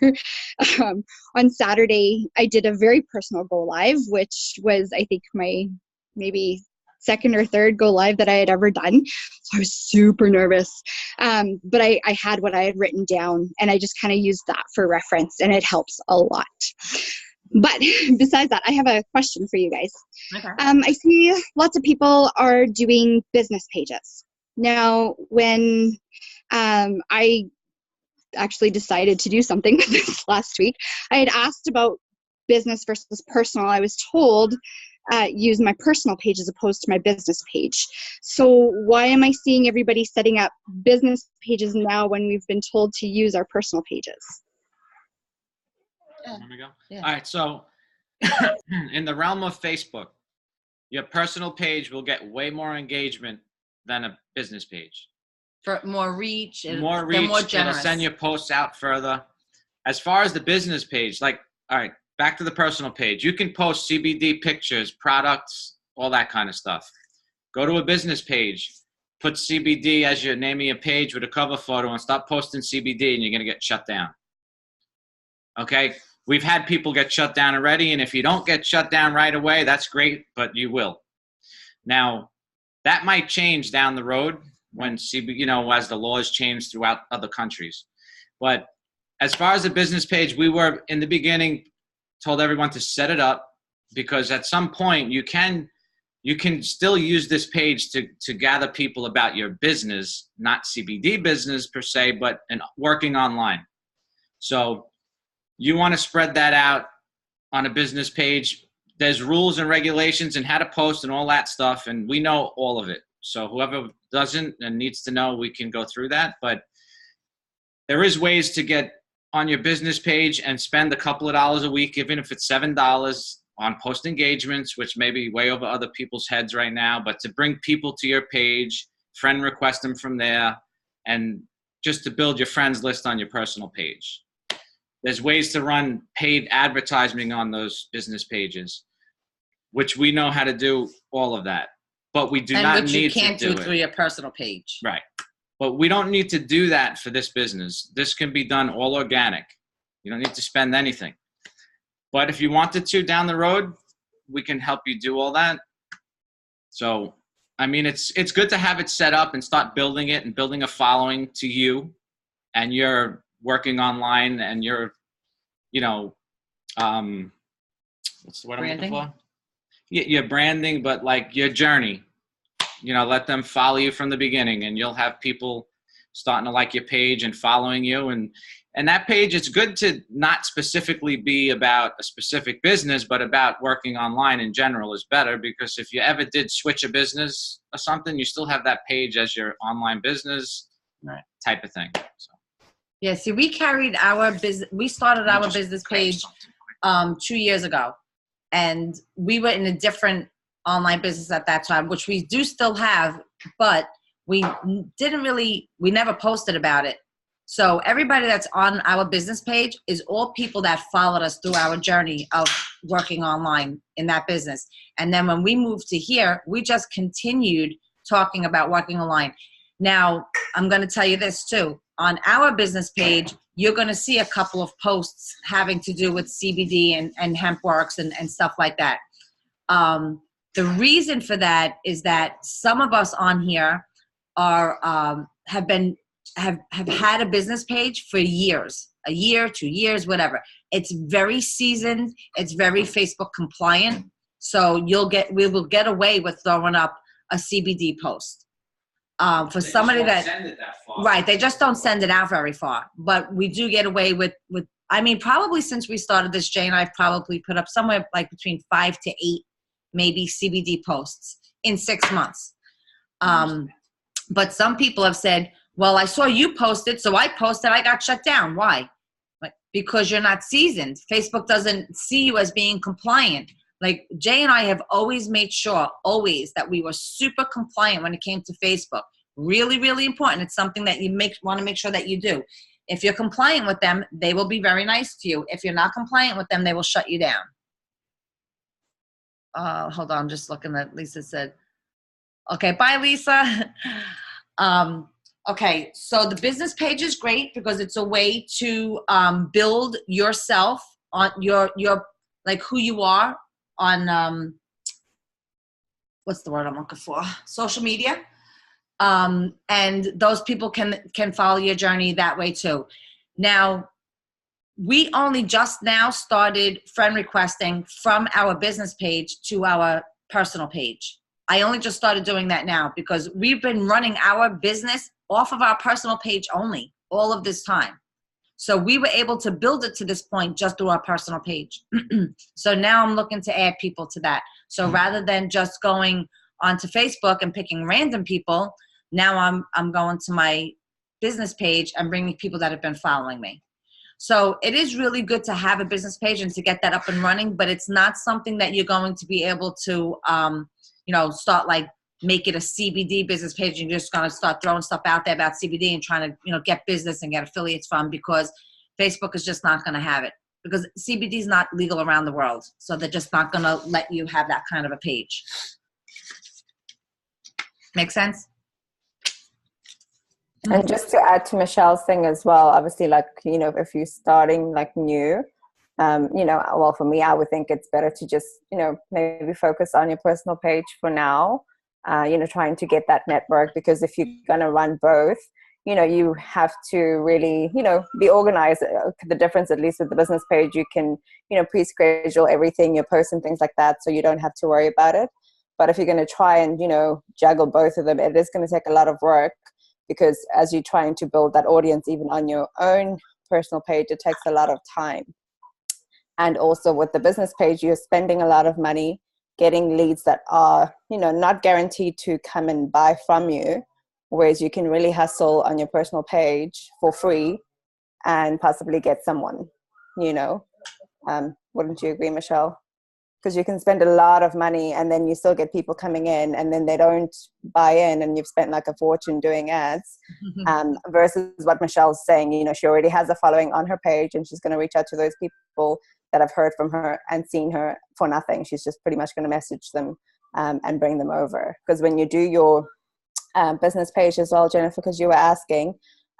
On Saturday, I did a very personal Go Live, which was, I think, my maybe second or third Go Live that I had ever done. So I was super nervous. But I had what I had written down, and I just kind of used that for reference, and it helps a lot. But besides that, I have a question for you guys. Okay. I see lots of people are doing business pages. Now, when I actually decided to do something with this last week, I had asked about business versus personal. I was told use my personal page as opposed to my business page. So why am I seeing everybody setting up business pages now when we've been told to use our personal pages? There we go. Yeah. All right. So in the realm of Facebook, your personal page will get way more engagement than a business page. For more reach. More reach. It'll send your posts out further. As far as the business page, like, all right, back to the personal page. You can post CBD pictures, products, all that kind of stuff. Go to a business page. Put CBD as your name of your page with a cover photo and stop posting CBD and you're going to get shut down. Okay? We've had people get shut down already, and if you don't get shut down right away, that's great, but you will. Now, That might change down the road when as the laws change throughout other countries. But as far as the business page, we were in the beginning told everyone to set it up, because at some point you can still use this page to gather people about your business, not CBD business per se, but working online. So you want to spread that out on a business page. There's rules and regulations and how to post and all that stuff, and we know all of it. So whoever doesn't and needs to know, we can go through that. But there is ways to get on your business page and spend a couple of dollars a week, even if it's $7 on post engagements, which may be way over other people's heads right now, but to bring people to your page, friend request them from there, and just to build your friends list on your personal page. There's ways to run paid advertising on those business pages, which we know how to do all of that, but we do not need to do it. And which you can't do through your personal page. Right. But we don't need to do that for this business. This can be done all organic. You don't need to spend anything. But if you wanted to down the road, we can help you do all that. So, I mean, it's good to have it set up and start building it and building a following to you, and you're working online and you're, what's the word I'm looking for? Your branding, but like your journey. Let them follow you from the beginning, and you'll have people starting to like your page and following you. And that page, it's good to not specifically be about a specific business, but about working online in general is better, because if you ever did switch a business or something, you still have that page as your online business type of thing. So. Yeah, see, we started our business page 2 years ago, and we were in a different online business at that time, which we do still have, but we never posted about it. So everybody that's on our business page is all people that followed us through our journey of working online in that business. And then when we moved to here, we just continued talking about working online. Now, I'm going to tell you this too. On our business page, you're going to see a couple of posts having to do with CBD and hemp works and stuff like that. The reason for that is that some of us on here have had a business page for years, a year, 2 years, whatever. It's very seasoned. It's very Facebook compliant. So we will get away with throwing up a CBD post. For somebody that send it that far. Right, they just don't send it out very far. But we do get away with. I mean, probably since we started this, Jay and I've probably put up somewhere like between 5 to 8, maybe CBD posts in 6 months. But some people have said, well, I saw you posted, so I posted, I got shut down. Why? Because you're not seasoned. Facebook doesn't see you as being compliant. Like Jay and I have always made sure, that we were super compliant when it came to Facebook. Really, really important. It's something that you want to make sure that you do. If you're compliant with them, they will be very nice to you. If you're not compliant with them, they will shut you down. Hold on, I'm just looking at Lisa said. Okay, bye, Lisa. Okay, so the business page is great because it's a way to build yourself on your like who you are on what's the word I'm looking for? Social media. And those people can follow your journey that way too. Now, we only just now started friend requesting from our business page to our personal page. I only just started doing that now because we've been running our business off of our personal page only all of this time. So we were able to build it to this point just through our personal page. So now I'm looking to add people to that. So rather than just going onto Facebook and picking random people, now I'm going to my business page and bringing people that have been following me. So it is really good to have a business page and to get that up and running, but it's not something that you're going to be able to, start like make it a CBD business page. You're just going to start throwing stuff out there about CBD and trying to, get business and get affiliates from, because Facebook is just not going to have it, because CBD is not legal around the world. So they're just not going to let you have that kind of a page. Make sense? And just to add to Michelle's thing as well, obviously, like, if you're starting like new, well, for me, I would think it's better to just, maybe focus on your personal page for now. trying to get that network, because if you're going to run both, you have to really, be organized. The difference, at least with the business page, you can, pre-schedule everything, your posts and things like that, so you don't have to worry about it. But if you're going to try and, juggle both of them, it is going to take a lot of work, because as you're trying to build that audience, even on your own personal page, it takes a lot of time. And also with the business page, you're spending a lot of money getting leads that are, not guaranteed to come and buy from you, whereas you can really hustle on your personal page for free and possibly get someone, wouldn't you agree, Michelle? Because you can spend a lot of money and then you still get people coming in, and then they don't buy in, and you've spent like a fortune doing ads. Versus what Michelle's saying, she already has a following on her page, and she's going to reach out to those people that have heard from her and seen her for nothing. She's just pretty much going to message them and bring them over. Because when you do your business page as well, Jennifer, because you were asking,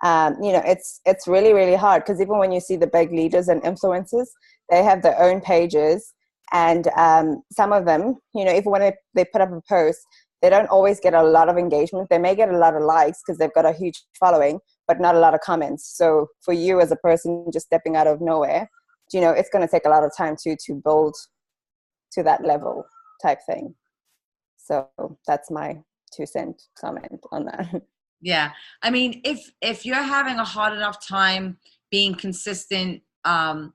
it's really, really hard, because even when you see the big leaders and influencers, they have their own pages. And some of them, even when they put up a post, they don't always get a lot of engagement. They may get a lot of likes because they've got a huge following, but not a lot of comments. So for you as a person just stepping out of nowhere, it's going to take a lot of time to build to that level type thing. So that's my 2-cent comment on that. Yeah. I mean, if you're having a hard enough time being consistent on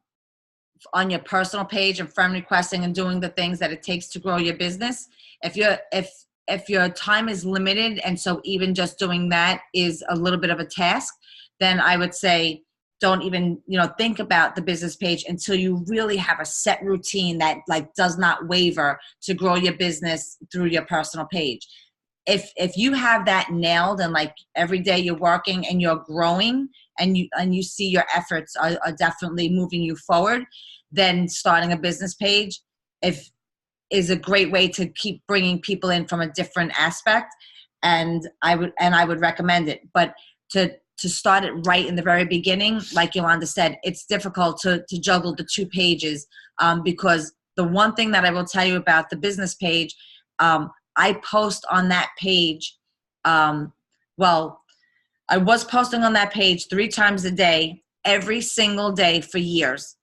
your personal page and friend requesting and doing the things that it takes to grow your business, if your time is limited, and so even just doing that is a little bit of a task, then I would say don't even think about the business page until you really have a set routine that like does not waver to grow your business through your personal page. If you have that nailed, and like every day you're working and you're growing, and you see your efforts are definitely moving you forward, then starting a business page is a great way to keep bringing people in from a different aspect. And I would recommend it. But to start it right in the very beginning, like Yolanda said, it's difficult to juggle the 2 pages, because the one thing that I will tell you about the business page, I post on that page, I was posting on that page 3 times a day, every single day for years.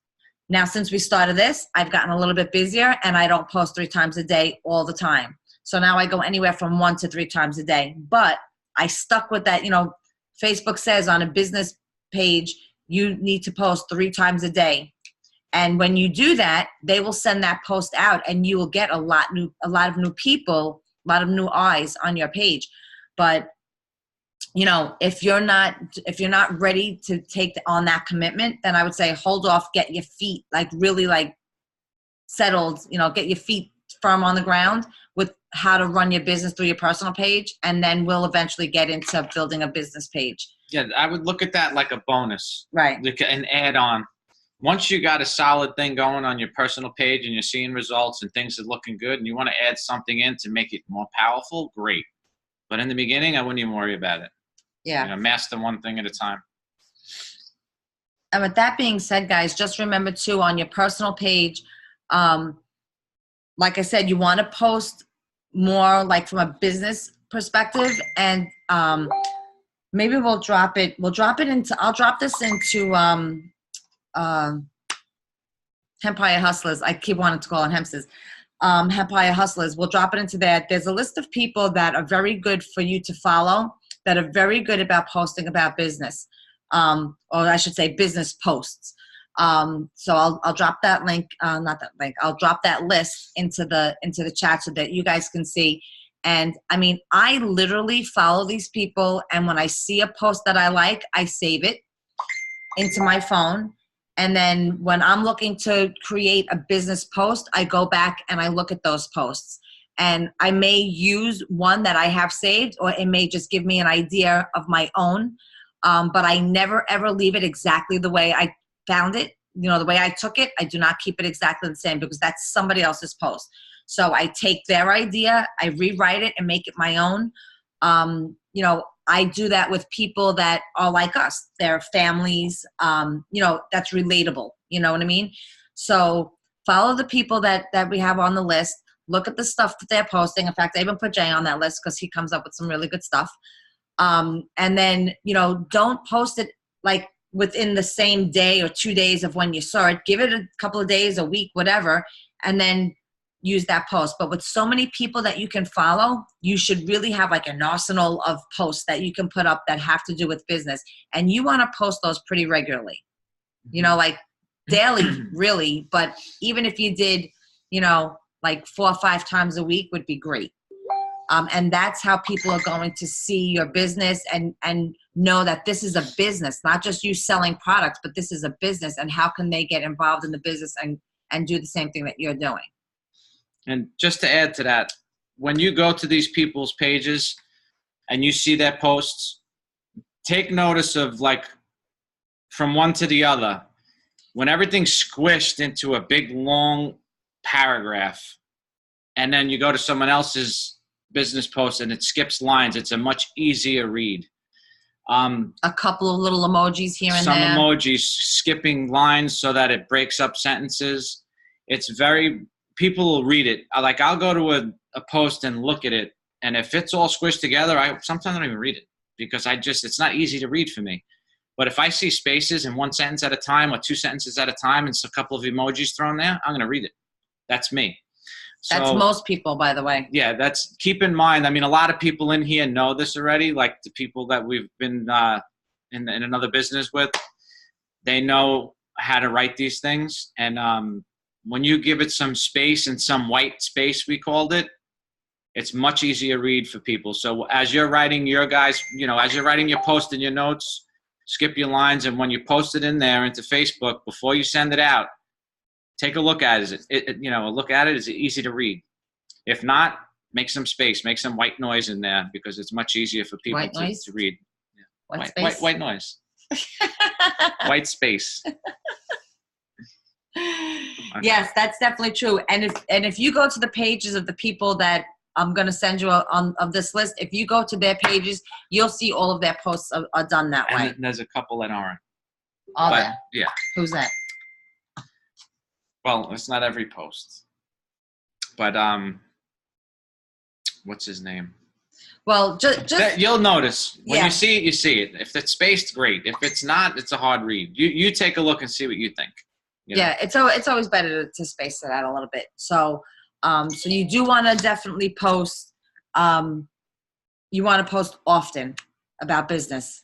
Now, since we started this, I've gotten a little bit busier, and I don't post 3 times a day all the time. So now I go anywhere from 1 to 3 times a day. But I stuck with that. Facebook says on a business page, you need to post 3 times a day. And when you do that, they will send that post out, and you will get a lot of new people, a lot of new eyes on your page. But if you're not ready to take on that commitment, then I would say hold off, get your feet really settled, get your feet firm on the ground with how to run your business through your personal page, and then we'll eventually get into building a business page. Yeah, I would look at that like a bonus. Right. Like an add-on. Once you got a solid thing going on your personal page and you're seeing results and things are looking good, and you want to add something in to make it more powerful, great. But in the beginning, I wouldn't even worry about it. Yeah. Master one thing at a time. And with that being said, guys, just remember too, on your personal page, like I said, you want to post more like from a business perspective, and maybe we'll drop it into, I'll drop this into Hempire Hustlers. I keep wanting to call it Hempsters. Hempire Hustlers. We'll drop it into that. There's a list of people that are very good for you to follow, that are very good about posting about business, or I should say business posts. So I'll drop that link, not that link, I'll drop that list into the chat so that you guys can see. And I mean, I literally follow these people, and when I see a post that I like, I save it into my phone. And then when I'm looking to create a business post, I go back and I look at those posts. And I may use one that I have saved, or it may just give me an idea of my own. But I never, ever leave it exactly the way I found it. The way I took it, I do not keep it exactly the same, because that's somebody else's post. So I take their idea, I rewrite it and make it my own. I do that with people that are like us, their families, that's relatable. You know what I mean? So follow the people that we have on the list. look at the stuff that they're posting. In fact, I even put Jay on that list because he comes up with some really good stuff. And then, don't post it like within the same day or 2 days of when you saw it. Give it a couple of days, a week, whatever, and then use that post. But with so many people that you can follow, you should really have like an arsenal of posts that you can put up that have to do with business. And you want to post those pretty regularly, like daily, really. But even if you did, like 4 or 5 times a week would be great. And that's how people are going to see your business and know that this is a business, not just you selling products, but this is a business, and how can they get involved in the business and do the same thing that you're doing. And just to add to that, when you go to these people's pages and you see their posts, take notice of, like, from one to the other, when everything's squished into a big long paragraph, and then you go to someone else's business post and it skips lines, it's a much easier read. A couple of little emojis here and there. Some emojis skipping lines so that it breaks up sentences. People will read it. Like, I'll go to a post and look at it, and if it's all squished together, sometimes I don't even read it because it's not easy to read for me. But if I see spaces in 1 sentence at a time or 2 sentences at a time and a couple of emojis thrown there, I'm going to read it. That's me. That's most people, by the way. Yeah, keep in mind. I mean, a lot of people in here know this already, like the people that we've been in another business with. They know how to write these things. And when you give it some space and some white space, we called it, it's much easier to read for people. So as you're writing as you're writing your post in your notes, skip your lines. And when you post it in there into Facebook, before you send it out, take a look at it. Look at it. Is it easy to read? If not, make some space, make some white noise in there because it's much easier for people to read. Yeah. White noise. White space. Okay. Yes, that's definitely true. And if you go to the pages of the people that I'm going to send you of this list, if you go to their pages, you'll see all of their posts are done that way. And there's a couple that aren't. Are there? Yeah. Who's that? Well, it's not every post, but what's his name? Well, just you'll notice when you see it, you see it. If it's spaced, great. If it's not, it's a hard read. You take a look and see what you think. Yeah, it's always better to space it out a little bit. So you do want to definitely post. You want to post often about business.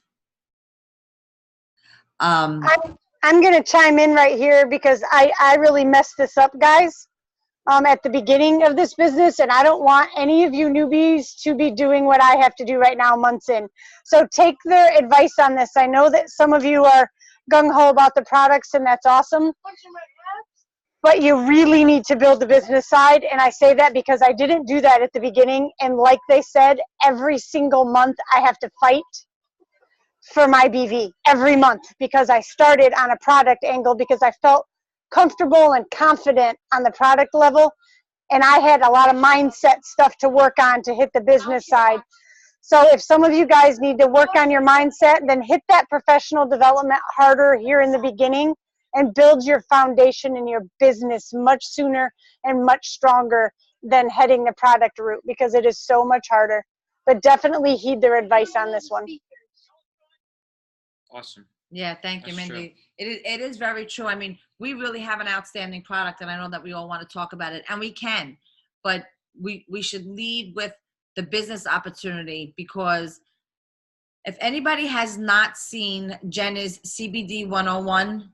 I'm going to chime in right here because I really messed this up, guys, at the beginning of this business, and I don't want any of you newbies to be doing what I have to do right now months in. So take their advice on this. I know that some of you are gung-ho about the products, and that's awesome. But you really need to build the business side, and I say that because I didn't do that at the beginning, and like they said, every single month I have to fight for my BV every month because I started on a product angle because I felt comfortable and confident on the product level, and I had a lot of mindset stuff to work on to hit the business side. So if some of you guys need to work on your mindset, then hit that professional development harder here in the beginning and build your foundation in your business much sooner and much stronger than heading the product route because it is so much harder. But definitely heed their advice on this one. Awesome. Yeah, thank you, Mindy. It is very true. I mean, we really have an outstanding product, and I know that we all want to talk about it, and we can, but we should lead with the business opportunity because if anybody has not seen Jenna's CBD 101,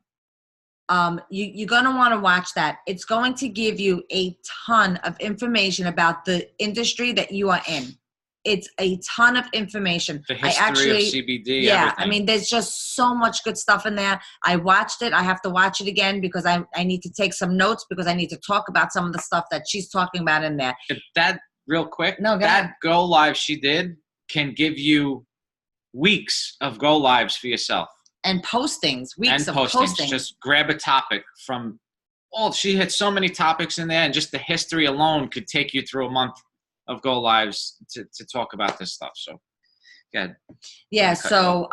you're going to want to watch that. It's going to give you a ton of information about the industry that you are in. It's a ton of information. The history of CBD. Yeah, everything. I mean, there's just so much good stuff in there. I watched it. I have to watch it again because I need to take some notes because I need to talk about some of the stuff that she's talking about in there. That real quick. No, go ahead. That GoLive she did can give you weeks of GoLives for yourself. And postings, weeks of postings. Just grab a topic from. She hit so many topics in there, and just the history alone could take you through a month of GoLives to talk about this stuff. So, good. Yeah. So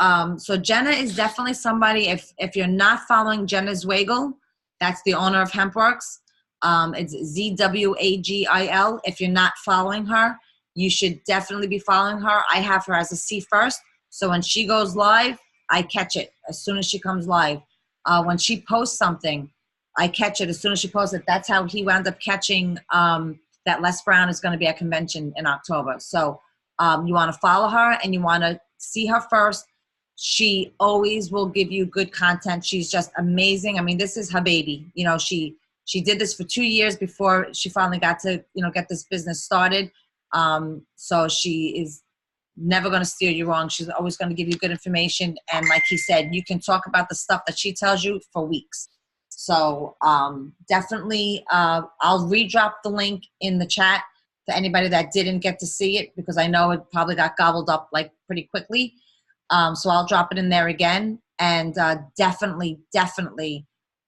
Jenna is definitely somebody. If you're not following Jenna Zweigel, that's the owner of Hempworks. It's ZWAGIL. If you're not following her, you should definitely be following her. I have her as a see first. So when she goes live, I catch it as soon as she comes live. When she posts something, I catch it as soon as she posts it. That's how he wound up catching that Les Brown is going to be at convention in October. So you want to follow her and you want to see her first. She always will give you good content. She's just amazing. I mean, this is her baby. You know, she did this for 2 years before she finally got to, you know, get this business started. So she is never going to steer you wrong. She's always going to give you good information. And like he said, you can talk about the stuff that she tells you for weeks. So definitely, I'll redrop the link in the chat to anybody that didn't get to see it, because I know it probably got gobbled up like pretty quickly. So I'll drop it in there again. And definitely,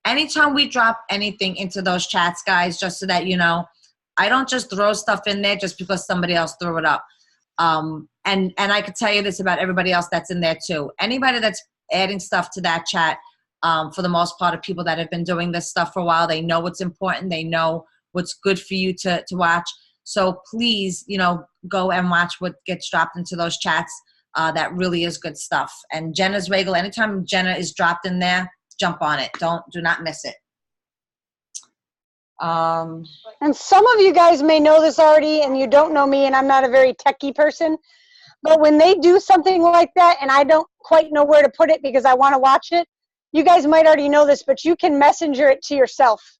anytime we drop anything into those chats, guys, just so that you know, I don't just throw stuff in there just because somebody else threw it up. And I could tell you this about everybody else that's in there too. Anybody that's adding stuff to that chat, for the most part, of people that have been doing this stuff for a while, they know what's important. They know what's good for you to watch. So please, you know, go and watch what gets dropped into those chats. That really is good stuff. And Jenna's Regal, anytime Jenna is dropped in there, jump on it. Do not miss it. And some of you guys may know this already, and you don't know me, and I'm not a very techie person. But when they do something like that, and I don't quite know where to put it because I want to watch it, you guys might already know this, but you can messenger it to yourself.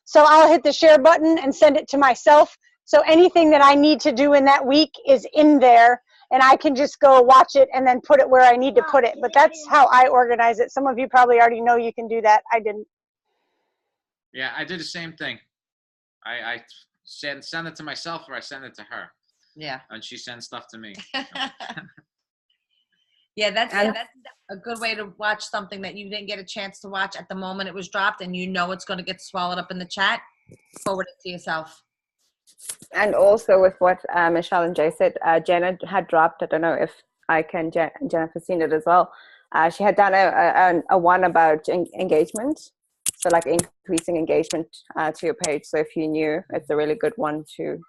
So I'll hit the share button and send it to myself. So anything that I need to do in that week is in there, and I can just go watch it and then put it where I need to put it. But that's how I organize it. Some of you probably already know you can do that. I didn't. Yeah, I do the same thing. I send it to myself, or I send it to her. Yeah. And she sends stuff to me. Yeah, that's a good way to watch something that you didn't get a chance to watch at the moment it was dropped, and you know it's going to get swallowed up in the chat. Forward it to yourself. And also with what Michelle and Jay said, Jenna had dropped, I don't know if Jennifer's seen it as well. She had done a one about engagement. So like increasing engagement to your page. So if you knew, it's a really good one to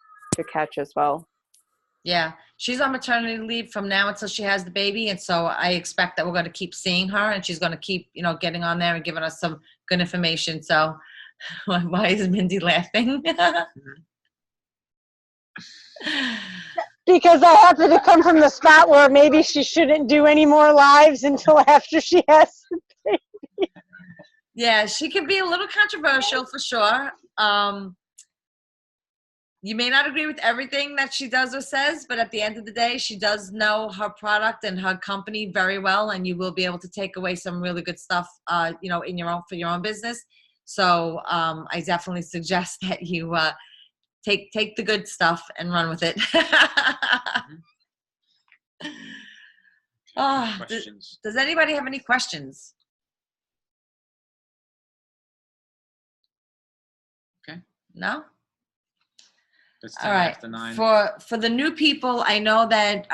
catch as well. Yeah, she's on maternity leave from now until she has the baby, and so I expect that we're going to keep seeing her, and she's going to keep, you know, getting on there and giving us some good information. So, why is Mindy laughing? Because I happen to come from the spot where maybe she shouldn't do any more lives until after she has the baby. Yeah, she can be a little controversial for sure. You may not agree with everything that she does or says, but at the end of the day, she does know her product and her company very well, and you will be able to take away some really good stuff, you know, for your own business. So I definitely suggest that you take the good stuff and run with it. Does anybody have any questions? Okay. No? It's All right. 9:10. For the new people, I know that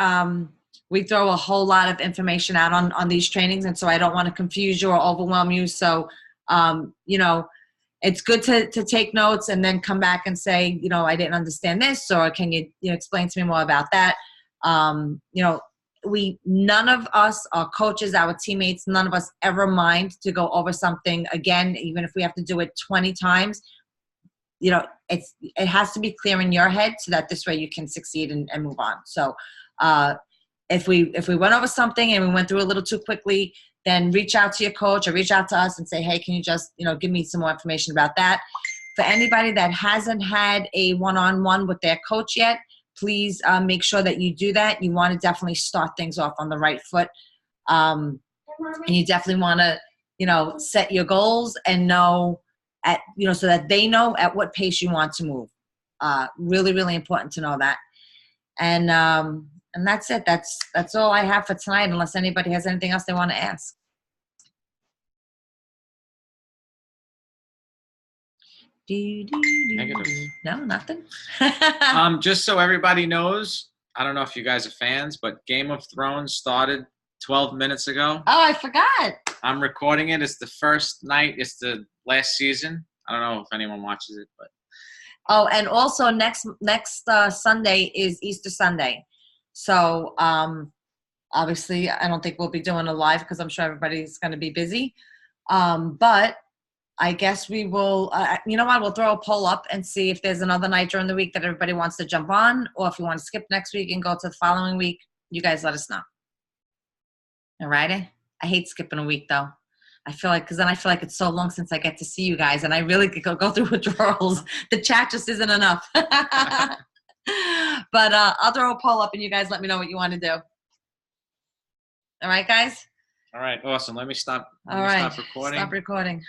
we throw a whole lot of information out on these trainings, and so I don't want to confuse you or overwhelm you. So, you know, it's good to take notes and then come back and say, you know, I didn't understand this, or can you explain to me more about that? You know, none of us, our coaches, our teammates, none of us ever mind to go over something again, even if we have to do it 20 times. You know, it has to be clear in your head so that this way you can succeed and move on. So if we went over something and we went through a little too quickly, then reach out to your coach or reach out to us and say, hey, can you just, you know, give me some more information about that? For anybody that hasn't had a one-on-one with their coach yet, please make sure that you do that. You want to definitely start things off on the right foot. And you definitely want to, you know, set your goals and know so that they know at what pace you want to move. Really, really important to know that. And that's it. That's all I have for tonight, unless anybody has anything else they want to ask. No, nothing. Just so everybody knows, I don't know if you guys are fans, but Game of Thrones started 12 minutes ago. Oh, I forgot. I'm recording it. It's the first night. It's the last season. I don't know if anyone watches it, but. Oh, and also next Sunday is Easter Sunday. So obviously I don't think we'll be doing a live because I'm sure everybody's going to be busy. But I guess we will, you know what, we'll throw a poll up and see if there's another night during the week that everybody wants to jump on, or if you want to skip next week and go to the following week, you guys let us know. All righty? I hate skipping a week though. Because then I feel like it's so long since I get to see you guys, and I really could go through withdrawals. The chat just isn't enough. But I'll throw a poll up and you guys let me know what you want to do. All right, guys? All right, awesome. Let me stop. All right. Stop recording. Stop recording.